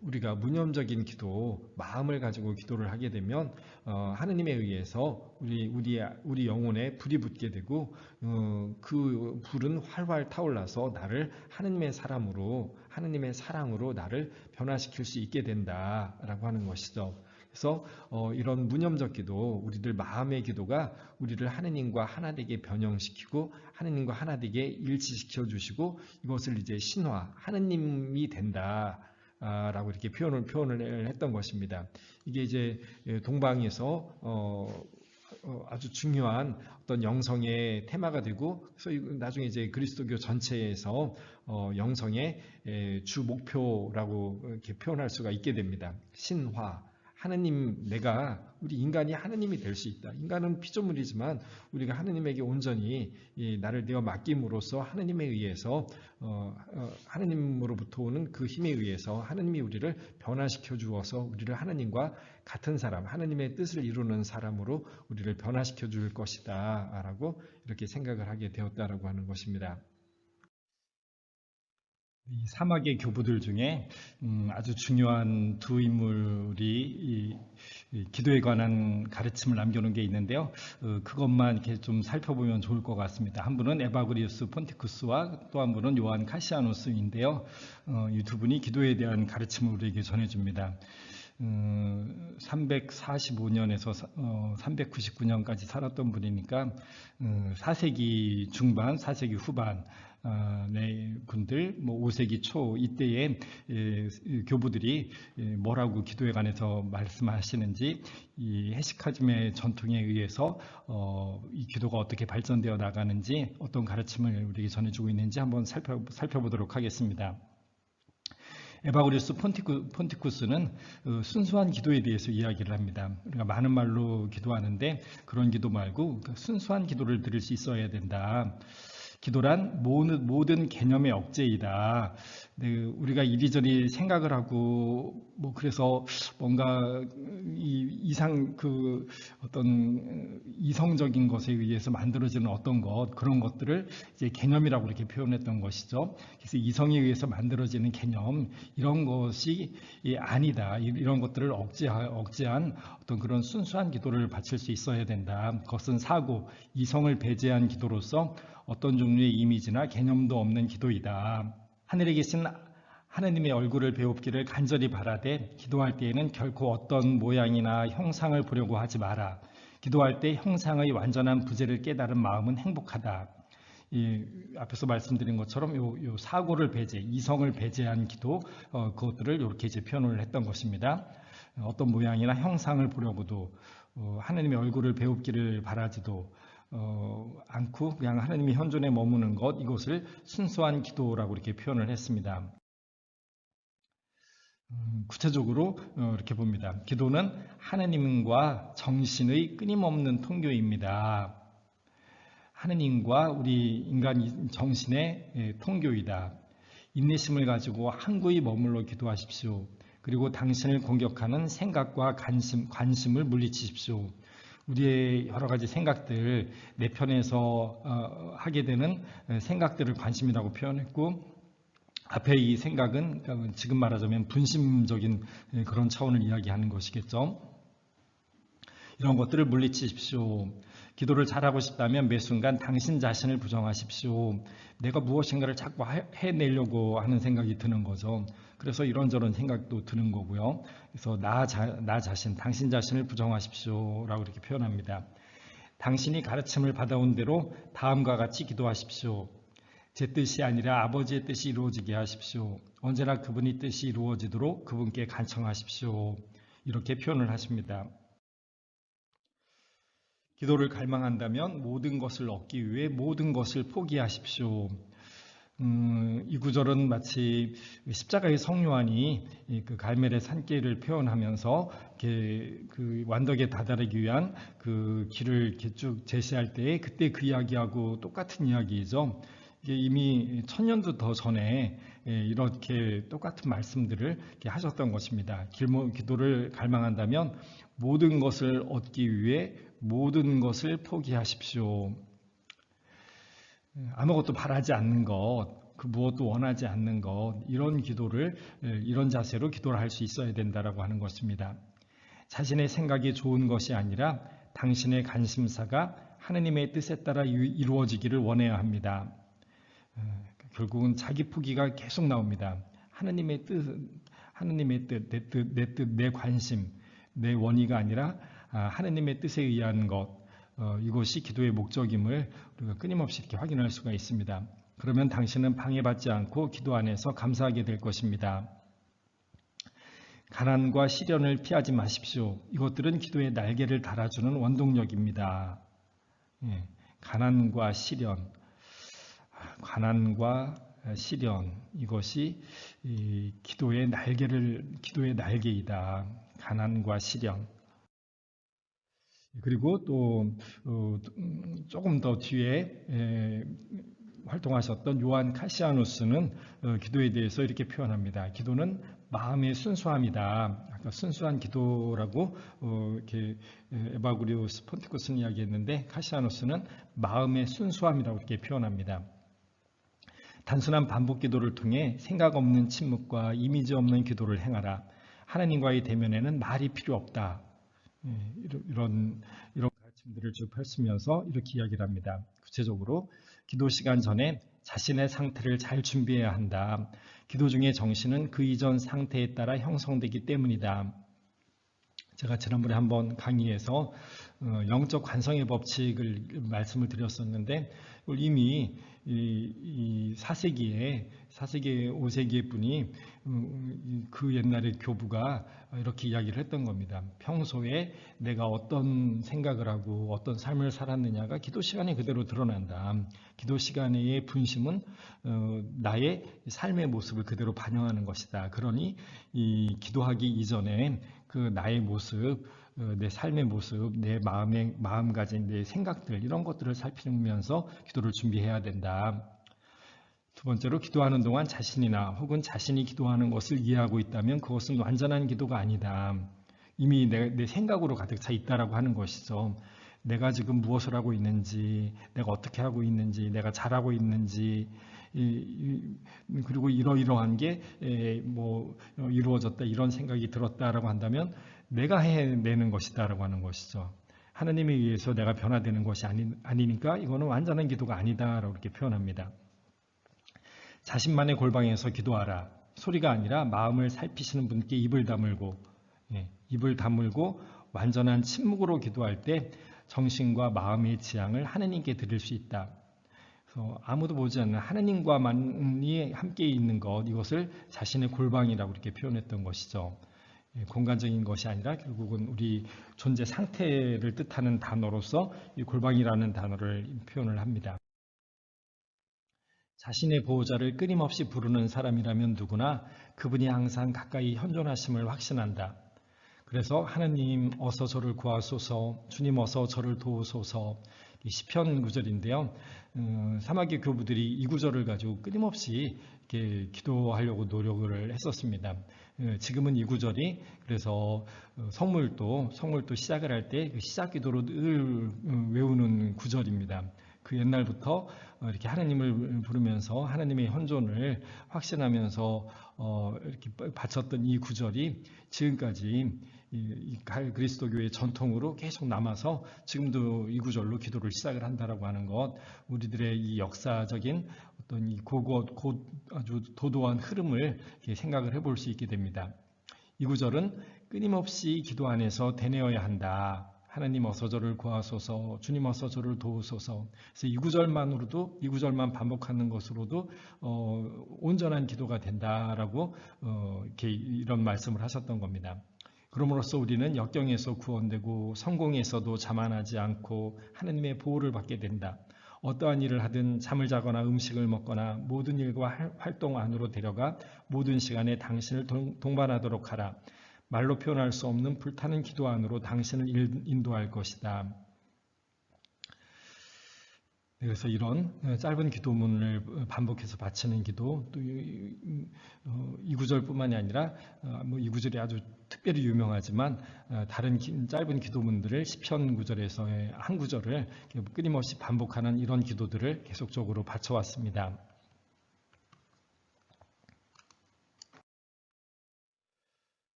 우리가 무념적인 기도, 마음을 가지고 기도를 하게 되면 하느님에 의해서 우리 영혼에 불이 붙게 되고 그 불은 활활 타올라서 나를 하느님의 사랑으로 나를 변화시킬 수 있게 된다라고 하는 것이죠. 그래서 이런 무념적 기도, 우리들 마음의 기도가 우리를 하느님과 하나 되게 변형시키고 하느님과 하나 되게 일치시켜 주시고 이것을 이제 신화, 하느님이 된다라고 이렇게 표현을 했던 것입니다. 이게 이제 동방에서 아주 중요한 어떤 영성의 테마가 되고, 그래서 나중에 이제 그리스도교 전체에서 영성의 주 목표라고 이렇게 표현할 수가 있게 됩니다. 신화. 하느님, 우리 인간이 하느님이 될 수 있다. 인간은 피조물이지만 우리가 하느님에게 온전히 나를 내어 맡김으로써 하느님에 의해서 하느님으로부터 오는 그 힘에 의해서 하느님이 우리를 변화시켜 주어서 우리를 하느님과 같은 사람, 하느님의 뜻을 이루는 사람으로 우리를 변화시켜 줄 것이다 라고 이렇게 생각을 하게 되었다라고 하는 것입니다. 이 사막의 교부들 중에 아주 중요한 두 인물이 이 기도에 관한 가르침을 남겨놓은 게 있는데요. 그것만 이렇게 좀 살펴보면 좋을 것 같습니다. 한 분은 에바그리우스 폰티쿠스와 또 한 분은 요한 카시아누스인데요. 이 두 분이 기도에 대한 가르침을 우리에게 전해줍니다. 345년에서 399년까지 살았던 분이니까 4세기 중반, 4세기 후반 분들, 5세기 초 이때에 교부들이 뭐라고 기도에 관해서 말씀하시는지 이 헤시카즘의 전통에 의해서 이 기도가 어떻게 발전되어 나가는지 어떤 가르침을 우리에게 전해주고 있는지 한번 살펴보도록 하겠습니다. 에바그리우스 폰티쿠스는 순수한 기도에 대해서 이야기를 합니다. 우리가 많은 말로 기도하는데 그런 기도 말고 순수한 기도를 드릴 수 있어야 된다. 기도란 모든 개념의 억제이다. 우리가 이리저리 생각을 하고 그래서 뭔가 어떤 이성적인 것에 의해서 만들어지는 어떤 그런 것들을 이제 개념이라고 이렇게 표현했던 것이죠. 그래서 이성에 의해서 만들어지는 개념 이런 것이 아니다. 이런 것들을 억제한 어떤 그런 순수한 기도를 바칠 수 있어야 된다. 그것은 사고, 이성을 배제한 기도로서 어떤 종류의 이미지나 개념도 없는 기도이다. 하늘에 계신 하느님의 얼굴을 배웁기를 간절히 바라되 기도할 때에는 결코 어떤 모양이나 형상을 보려고 하지 마라. 기도할 때 형상의 완전한 부재를 깨달은 마음은 행복하다. 앞에서 말씀드린 것처럼 요 사고를 배제, 이성을 배제한 기도, 그것들을 이렇게 이제 표현을 했던 것입니다. 어떤 모양이나 형상을 보려고도 하느님의 얼굴을 배웁기를 바라지도 않고 그냥 하나님의 현존에 머무는 것, 이것을 순수한 기도라고 이렇게 표현을 했습니다. 구체적으로 이렇게 봅니다. 기도는 하느님과 정신의 끊임없는 통교입니다. 하느님과 우리 인간 정신의 통교이다. 인내심을 가지고 항구히 머물러 기도하십시오. 그리고 당신을 공격하는 생각과 관심을 물리치십시오. 우리의 여러 가지 생각들, 내 편에서 하게 되는 생각들을 관심이라고 표현했고, 앞에 이 생각은 지금 말하자면 분심적인 그런 차원을 이야기하는 것이겠죠. 이런 것들을 물리치십시오. 기도를 잘하고 싶다면 매 순간 당신 자신을 부정하십시오. 내가 무엇인가를 자꾸 해내려고 하는 생각이 드는 거죠. 그래서 이런저런 생각도 드는 거고요. 그래서 나 자신, 당신 자신을 부정하십시오 라고 이렇게 표현합니다. 당신이 가르침을 받아온 대로 다음과 같이 기도하십시오. 제 뜻이 아니라 아버지의 뜻이 이루어지게 하십시오. 언제나 그분의 뜻이 이루어지도록 그분께 간청하십시오. 이렇게 표현을 하십니다. 기도를 갈망한다면 모든 것을 얻기 위해 모든 것을 포기하십시오. 이 구절은 마치 십자가의 성요한이 그 갈멜의 산길을 표현하면서 그 완덕에 다다르기 위한 그 길을 이렇게 쭉 제시할 때 그때 그 이야기하고 똑같은 이야기이죠. 이게 이미 1000년도 더 전에 이렇게 똑같은 말씀들을 이렇게 하셨던 것입니다. 기도를 갈망한다면 모든 것을 얻기 위해 모든 것을 포기하십시오. 아무것도 바라지 않는 것, 그 무엇도 원하지 않는 것, 이런 기도를, 이런 자세로 기도를 할 수 있어야 된다라고 하는 것입니다. 자신의 생각이 좋은 것이 아니라 당신의 관심사가 하느님의 뜻에 따라 이루어지기를 원해야 합니다. 결국은 자기 포기가 계속 나옵니다. 하느님의 뜻, 내 뜻, 내 관심, 내 원의가 아니라 하느님의 뜻에 의한 것, 이것이 기도의 목적임을 우리가 끊임없이 이렇게 확인할 수가 있습니다. 그러면 당신은 방해받지 않고 기도 안에서 감사하게 될 것입니다. 가난과 시련을 피하지 마십시오. 이것들은 기도의 날개를 달아주는 원동력입니다. 가난과 시련, 이것이 기도의 날개이다. 가난과 시련. 그리고 또 조금 더 뒤에 활동하셨던 요한 카시아누스는 기도에 대해서 이렇게 표현합니다. 기도는 마음의 순수함이다. 아까 순수한 기도라고 이렇게 에바구리우스 폰티쿠스는 이야기했는데 카시아누스는 마음의 순수함이라고 이렇게 표현합니다. 단순한 반복 기도를 통해 생각 없는 침묵과 이미지 없는 기도를 행하라. 하나님과의 대면에는 말이 필요 없다. 이런 가르침들을 쭉 펼치면서 이렇게 이야기를 합니다. 구체적으로 기도 시간 전에 자신의 상태를 잘 준비해야 한다. 기도 중에 정신은 그 이전 상태에 따라 형성되기 때문이다. 제가 지난번에 한번 강의에서 영적 관성의 법칙을 말씀을 드렸었는데 이미 이 4세기에 5세기의 분이 그 옛날의 교부가 이렇게 이야기를 했던 겁니다. 평소에 내가 어떤 생각을 하고 어떤 삶을 살았느냐가 기도 시간에 그대로 드러난다. 기도 시간의 분심은 나의 삶의 모습을 그대로 반영하는 것이다. 그러니 이 기도하기 이전에 그 나의 모습, 내 삶의 모습, 내 마음가짐, 내 생각들 이런 것들을 살피면서 기도를 준비해야 된다. 두 번째로 기도하는 동안 자신이나 혹은 자신이 기도하는 것을 이해하고 있다면 그것은 완전한 기도가 아니다. 이미 내 생각으로 가득 차 있다라고 하는 것이죠. 내가 지금 무엇을 하고 있는지, 내가 어떻게 하고 있는지, 내가 잘하고 있는지, 그리고 이러이러한 게 이루어졌다 이런 생각이 들었다라고 한다면 내가 해내는 것이다라고 하는 것이죠. 하나님에 의해서 내가 변화되는 것이 아니니까 이거는 완전한 기도가 아니다라고 이렇게 표현합니다. 자신만의 골방에서 기도하라. 소리가 아니라 마음을 살피시는 분께 입을 다물고 완전한 침묵으로 기도할 때 정신과 마음의 지향을 하느님께 드릴 수 있다. 그래서 아무도 보지 않는 하느님과만이 함께 있는 것, 이것을 자신의 골방이라고 이렇게 표현했던 것이죠. 공간적인 것이 아니라 결국은 우리 존재 상태를 뜻하는 단어로서 이 골방이라는 단어를 표현을 합니다. 자신의 보호자를 끊임없이 부르는 사람이라면 누구나 그분이 항상 가까이 현존하심을 확신한다. 그래서 하나님 어서 저를 구하소서, 주님 어서 저를 도우소서, 시편 구절인데요. 사마귀 교부들이 이 구절을 가지고 끊임없이 이렇게 기도하려고 노력을 했었습니다. 지금은 이 구절이 그래서 성물도 시작을 할 때 시작 기도로 늘 외우는 구절입니다. 그 옛날부터 이렇게 하나님을 부르면서 하나님의 현존을 확신하면서 이렇게 바쳤던 이 구절이 지금까지 이 그리스도교의 전통으로 계속 남아서 지금도 이 구절로 기도를 시작을 한다라고 하는 것, 우리들의 이 역사적인 어떤 이 아주 도도한 흐름을 생각을 해볼 수 있게 됩니다. 이 구절은 끊임없이 기도 안에서 되뇌어야 한다. 하나님 어서 저를 구하소서, 주님 어서 저를 도우소서. 그래서 이 구절만 반복하는 것으로도 온전한 기도가 된다라고 이렇게 이런 말씀을 하셨던 겁니다. 그럼으로써 우리는 역경에서 구원되고 성공에서도 자만하지 않고 하나님의 보호를 받게 된다. 어떠한 일을 하든 잠을 자거나 음식을 먹거나 모든 일과 활동 안으로 데려가 모든 시간에 당신을 동반하도록 하라. 말로 표현할 수 없는 불타는 기도 안으로 당신을 인도할 것이다. 그래서 이런 짧은 기도문을 반복해서 바치는 기도, 또 이 구절뿐만이 아니라 이 구절이 아주 특별히 유명하지만 다른 짧은 기도문들을 시편 구절에서의 한 구절을 끊임없이 반복하는 이런 기도들을 계속적으로 바쳐왔습니다.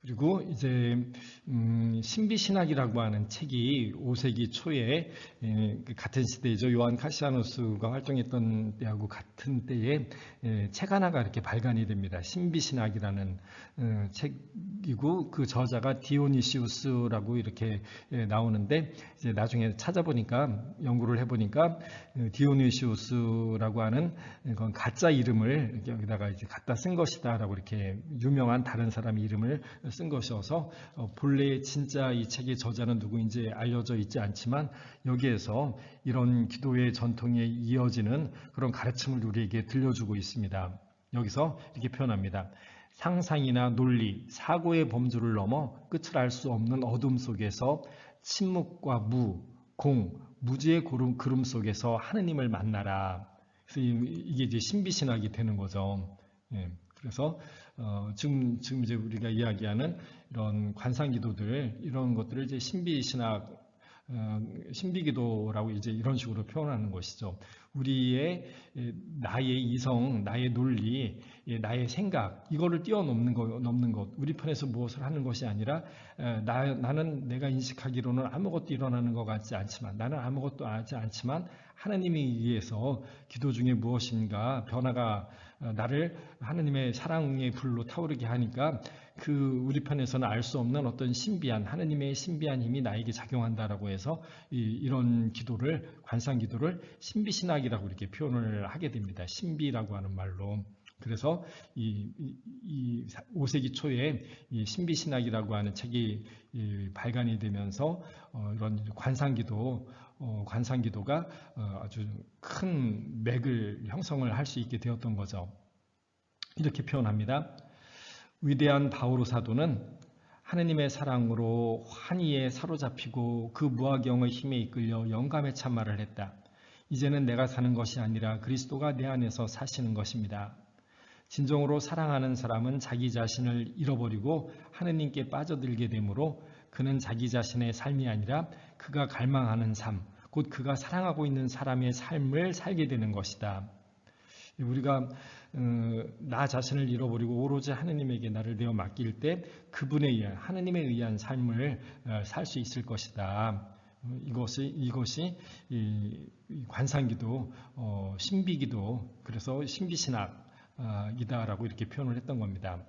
그리고 이제 신비신학이라고 하는 책이 5세기 초에 같은 시대죠. 요한 카시아누스가 활동했던 때하고 같은 때에 책 하나가 이렇게 발간이 됩니다. 신비신학이라는 책이고 그 저자가 디오니시우스라고 이렇게 나오는데 이제 나중에 찾아보니까 연구를 해보니까 디오니시우스라고 하는 그건 가짜 이름을 여기다가 이제 갖다 쓴 것이다라고 이렇게 유명한 다른 사람의 이름을 쓴 것이어서 본래 진짜 이 책의 저자는 누구인지 알려져 있지 않지만 여기에서 이런 기도의 전통에 이어지는 그런 가르침을 우리에게 들려주고 있습니다. 여기서 이렇게 표현합니다. 상상이나 논리, 사고의 범주를 넘어 끝을 알 수 없는 어둠 속에서 침묵과 무지의 구름 속에서 하느님을 만나라. 그래서 이게 이제 신비신학이 되는 거죠. 그래서 지금 이제 우리가 이야기하는 이런 관상기도들 이런 것들을 이제 신비신학, 신비기도라고 이제 이런 식으로 표현하는 것이죠. 우리의 나의 이성, 나의 논리, 나의 생각 이거를 뛰어넘는 것, 우리 편에서 무엇을 하는 것이 아니라 나는 내가 인식하기로는 아무것도 일어나는 것 같지 않지만 나는 아무것도 하지 않지만 하나님에 의해서 기도 중에 무엇인가 변화가 나를 하나님의 사랑의 불로 타오르게 하니까 그 우리 편에서는 알 수 없는 어떤 하나님의 신비한 힘이 나에게 작용한다라고 해서 이런 기도를 관상 기도를 신비신학이라고 이렇게 표현을 하게 됩니다. 신비라고 하는 말로. 그래서 이 5세기 초에 이 신비신학이라고 하는 책이 발간이 되면서 이런 관상기도가 아주 큰 맥을 형성을 할 수 있게 되었던 거죠. 이렇게 표현합니다. 위대한 바오로 사도는 하느님의 사랑으로 환희에 사로잡히고 그 무화경의 힘에 이끌려 영감에 찬말을 했다. 이제는 내가 사는 것이 아니라 그리스도가 내 안에서 사시는 것입니다. 진정으로 사랑하는 사람은 자기 자신을 잃어버리고 하느님께 빠져들게 되므로 그는 자기 자신의 삶이 아니라 그가 갈망하는 삶, 곧 그가 사랑하고 있는 사람의 삶을 살게 되는 것이다. 우리가 나 자신을 잃어버리고 오로지 하느님에게 나를 내어 맡길 때 그분에 의한 하느님에 의한 삶을 살 수 있을 것이다. 이것이 관상기도, 신비기도, 그래서 신비신학이다라고 이렇게 표현을 했던 겁니다.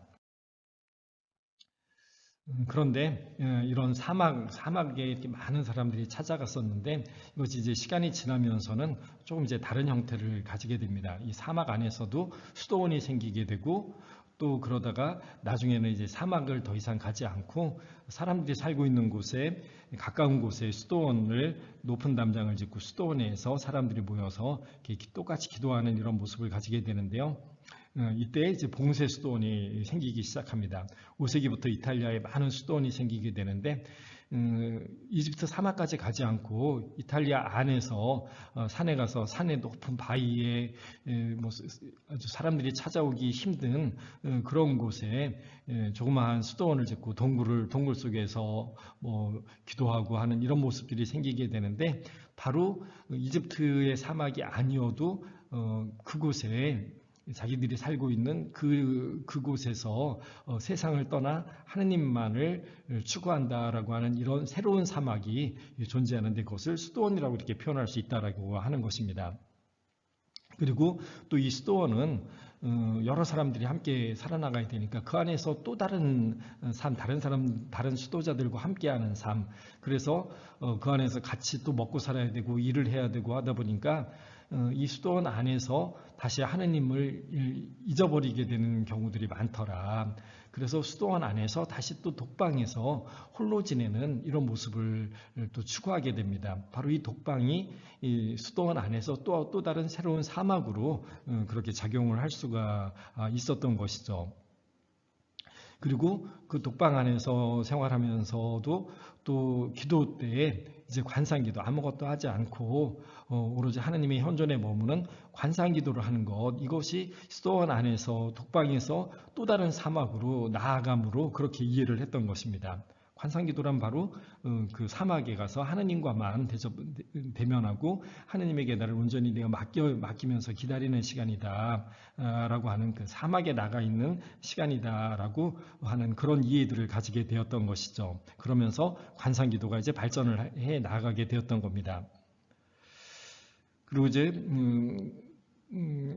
그런데 이런 사막에 이렇게 많은 사람들이 찾아갔었는데 이것이 이제 시간이 지나면서는 조금 이제 다른 형태를 가지게 됩니다. 이 사막 안에서도 수도원이 생기게 되고 또 그러다가 나중에는 이제 사막을 더 이상 가지 않고 사람들이 살고 있는 곳에 가까운 곳에 수도원을 높은 담장을 짓고 수도원에서 사람들이 모여서 이렇게 똑같이 기도하는 이런 모습을 가지게 되는데요. 이때 이제 봉쇄 수도원이 생기기 시작합니다. 5세기부터 이탈리아에 많은 수도원이 생기게 되는데 이집트 사막까지 가지 않고 이탈리아 안에서 산에 가서 산의 높은 바위에 아주 사람들이 찾아오기 힘든 그런 곳에 조그마한 수도원을 짓고 동굴 속에서 기도하고 하는 이런 모습들이 생기게 되는데 바로 이집트의 사막이 아니어도 그곳에 자기들이 살고 있는 그곳에서 세상을 떠나 하느님만을 추구한다라고 하는 이런 새로운 사막이 존재하는데 그것을 수도원이라고 이렇게 표현할 수 있다라고 하는 것입니다. 그리고 또 이 수도원은 여러 사람들이 함께 살아나가야 되니까 그 안에서 또 다른 삶, 다른 수도자들과 함께하는 삶. 그래서 그 안에서 같이 또 먹고 살아야 되고 일을 해야 되고 하다 보니까 이 수도원 안에서 다시 하느님을 잊어버리게 되는 경우들이 많더라. 그래서 수도원 안에서 다시 또 독방에서 홀로 지내는 이런 모습을 또 추구하게 됩니다. 바로 이 독방이 이 수도원 안에서 또 다른 새로운 사막으로 그렇게 작용을 할 수가 있었던 것이죠. 그리고 그 독방 안에서 생활하면서도 또 기도 때에 이제 관상기도 아무것도 하지 않고 오로지 하느님의 현존에 머무는 관상기도를 하는 것, 이것이 수도원 안에서 독방에서 또 다른 사막으로 나아감으로 그렇게 이해를 했던 것입니다. 관상기도란 바로 그 사막에 가서 하느님과만 대면하고 하느님에게 나를 온전히 내가 맡기면서 기다리는 시간이다 라고 하는 그 사막에 나가 있는 시간이다 라고 하는 그런 이해들을 가지게 되었던 것이죠. 그러면서 관상기도가 이제 발전을 해 나가게 되었던 겁니다. 그리고 이제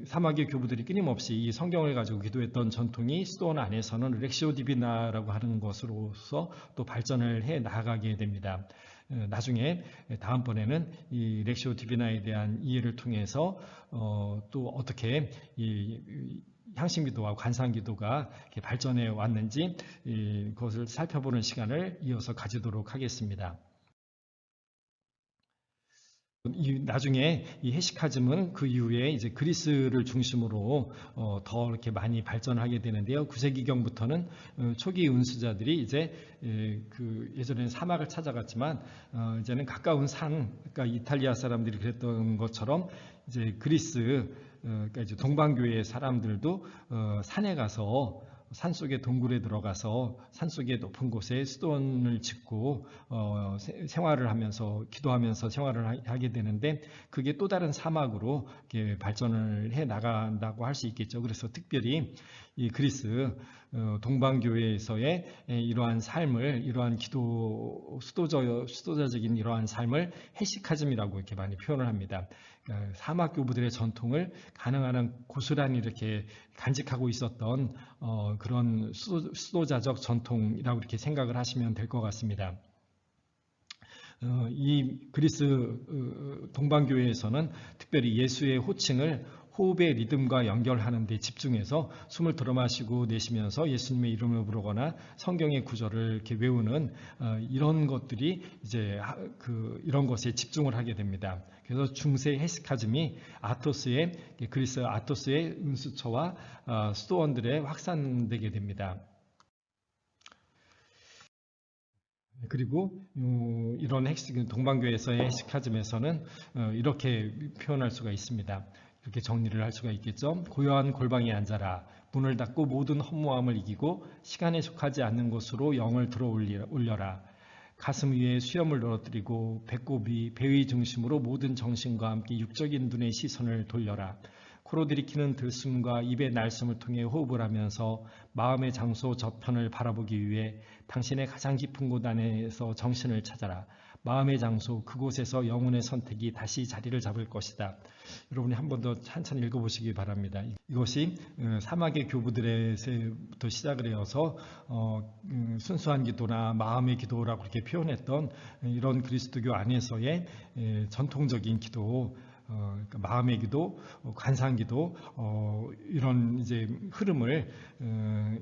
사막의 교부들이 끊임없이 이 성경을 가지고 기도했던 전통이 수도원 안에서는 렉시오 디비나라고 하는 것으로서 또 발전을 해 나가게 됩니다. 나중에 다음번에는 이 렉시오 디비나에 대한 이해를 통해서 또 어떻게 이 향신기도와 관상기도가 발전해 왔는지 그것을 살펴보는 시간을 이어서 가지도록 하겠습니다. 나중에 이 헤시카즘은 그 이후에 이제 그리스를 중심으로 더 이렇게 많이 발전하게 되는데요. 9세기경부터는 초기 은수자들이 이제 그 예전에는 사막을 찾아갔지만 이제는 가까운 산, 그러니까 이탈리아 사람들이 그랬던 것처럼 이제 그리스, 그러니까 이제 동방교회 사람들도 산에 가서 산속의 동굴에 들어가서 산속의 높은 곳에 수도원을 짓고 생활을 하면서 기도하면서 생활을 하게 되는데 그게 또 다른 사막으로 이렇게 발전을 해 나간다고 할 수 있겠죠. 그래서 특별히 이 그리스 동방교회에서의 이러한 삶을, 이러한 기도 수도자적인 이러한 삶을 헤시카즘이라고 이렇게 많이 표현을 합니다. 사막 교부들의 전통을 가능한 한 고스란히 이렇게 간직하고 있었던 그런 수도자적 전통이라고 이렇게 생각을 하시면 될 것 같습니다. 이 그리스 동방교회에서는 특별히 예수의 호칭을 호흡의 리듬과 연결하는 데 집중해서 숨을 들어마시고 내쉬면서 예수님의 이름을 부르거나 성경의 구절을 이렇게 외우는 이런 것들이 이제 이런 것에 집중을 하게 됩니다. 그래서 중세 헤시카즘이 그리스 아토스의 은수처와 수도원들에 확산되게 됩니다. 그리고 이런 동방교회에서의 헤시카즘에서는 이렇게 표현할 수가 있습니다. 이렇게 정리를 할 수가 있겠죠. 고요한 골방에 앉아라. 문을 닫고 모든 허무함을 이기고 시간에 속하지 않는 곳으로 영을 들어 올려라. 가슴 위에 수염을 늘어뜨리고 배꼽이 배의 중심으로 모든 정신과 함께 육적인 눈의 시선을 돌려라. 코로 들이키는 들숨과 입의 날숨을 통해 호흡을 하면서 마음의 장소 저편을 바라보기 위해 당신의 가장 깊은 곳 안에서 정신을 찾아라. 마음의 장소, 그곳에서 영혼의 선택이 다시 자리를 잡을 것이다. 여러분이 한 번 더 한참 읽어보시기 바랍니다. 이것이 사막의 교부들에서부터 시작을 해서 순수한 기도나 마음의 기도라고 그렇게 표현했던 이런 그리스도교 안에서의 전통적인 기도, 그러니까 마음의 기도, 관상기도 이런 이제 흐름을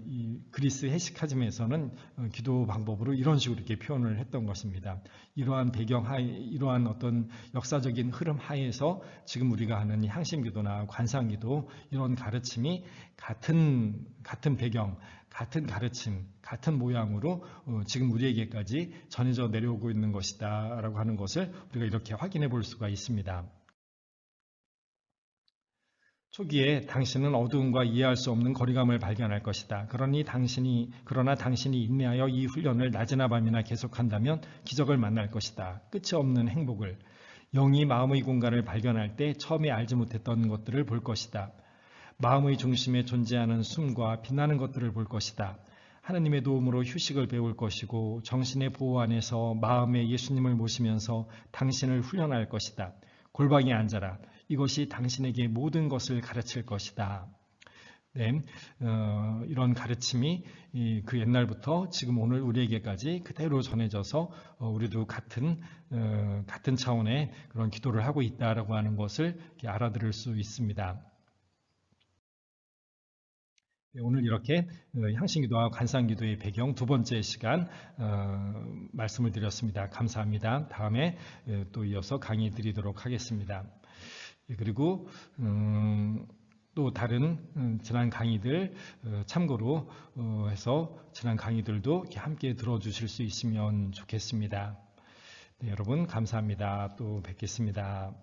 이 그리스 헤시카즘에서는 기도 방법으로 이런 식으로 이렇게 표현을 했던 것입니다. 이러한 배경 하에, 이러한 어떤 역사적인 흐름 하에서 지금 우리가 하는 향심기도나 관상기도 이런 가르침이 같은 배경, 같은 가르침, 같은 모양으로 지금 우리에게까지 전해져 내려오고 있는 것이다라고 하는 것을 우리가 이렇게 확인해 볼 수가 있습니다. 초기에 당신은 어두움과 이해할 수 없는 거리감을 발견할 것이다. 그러나 당신이 인내하여 이 훈련을 낮이나 밤이나 계속한다면 기적을 만날 것이다. 끝이 없는 행복을. 영이 마음의 공간을 발견할 때 처음에 알지 못했던 것들을 볼 것이다. 마음의 중심에 존재하는 숨과 빛나는 것들을 볼 것이다. 하느님의 도움으로 휴식을 배울 것이고 정신의 보호 안에서 마음에 예수님을 모시면서 당신을 훈련할 것이다. 골방에 앉아라. 이것이 당신에게 모든 것을 가르칠 것이다. 네, 이런 가르침이 그 옛날부터 지금 오늘 우리에게까지 그대로 전해져서 우리도 같은 차원의 그런 기도를 하고 있다라고 하는 것을 이렇게 알아들을 수 있습니다. 네, 오늘 이렇게 향신기도와 관상기도의 배경 두 번째 시간 말씀을 드렸습니다. 감사합니다. 다음에 또 이어서 강의 드리도록 하겠습니다. 그리고 또 다른 지난 강의들 참고로 해서 지난 강의들도 함께 들어주실 수 있으면 좋겠습니다. 네, 여러분 감사합니다. 또 뵙겠습니다.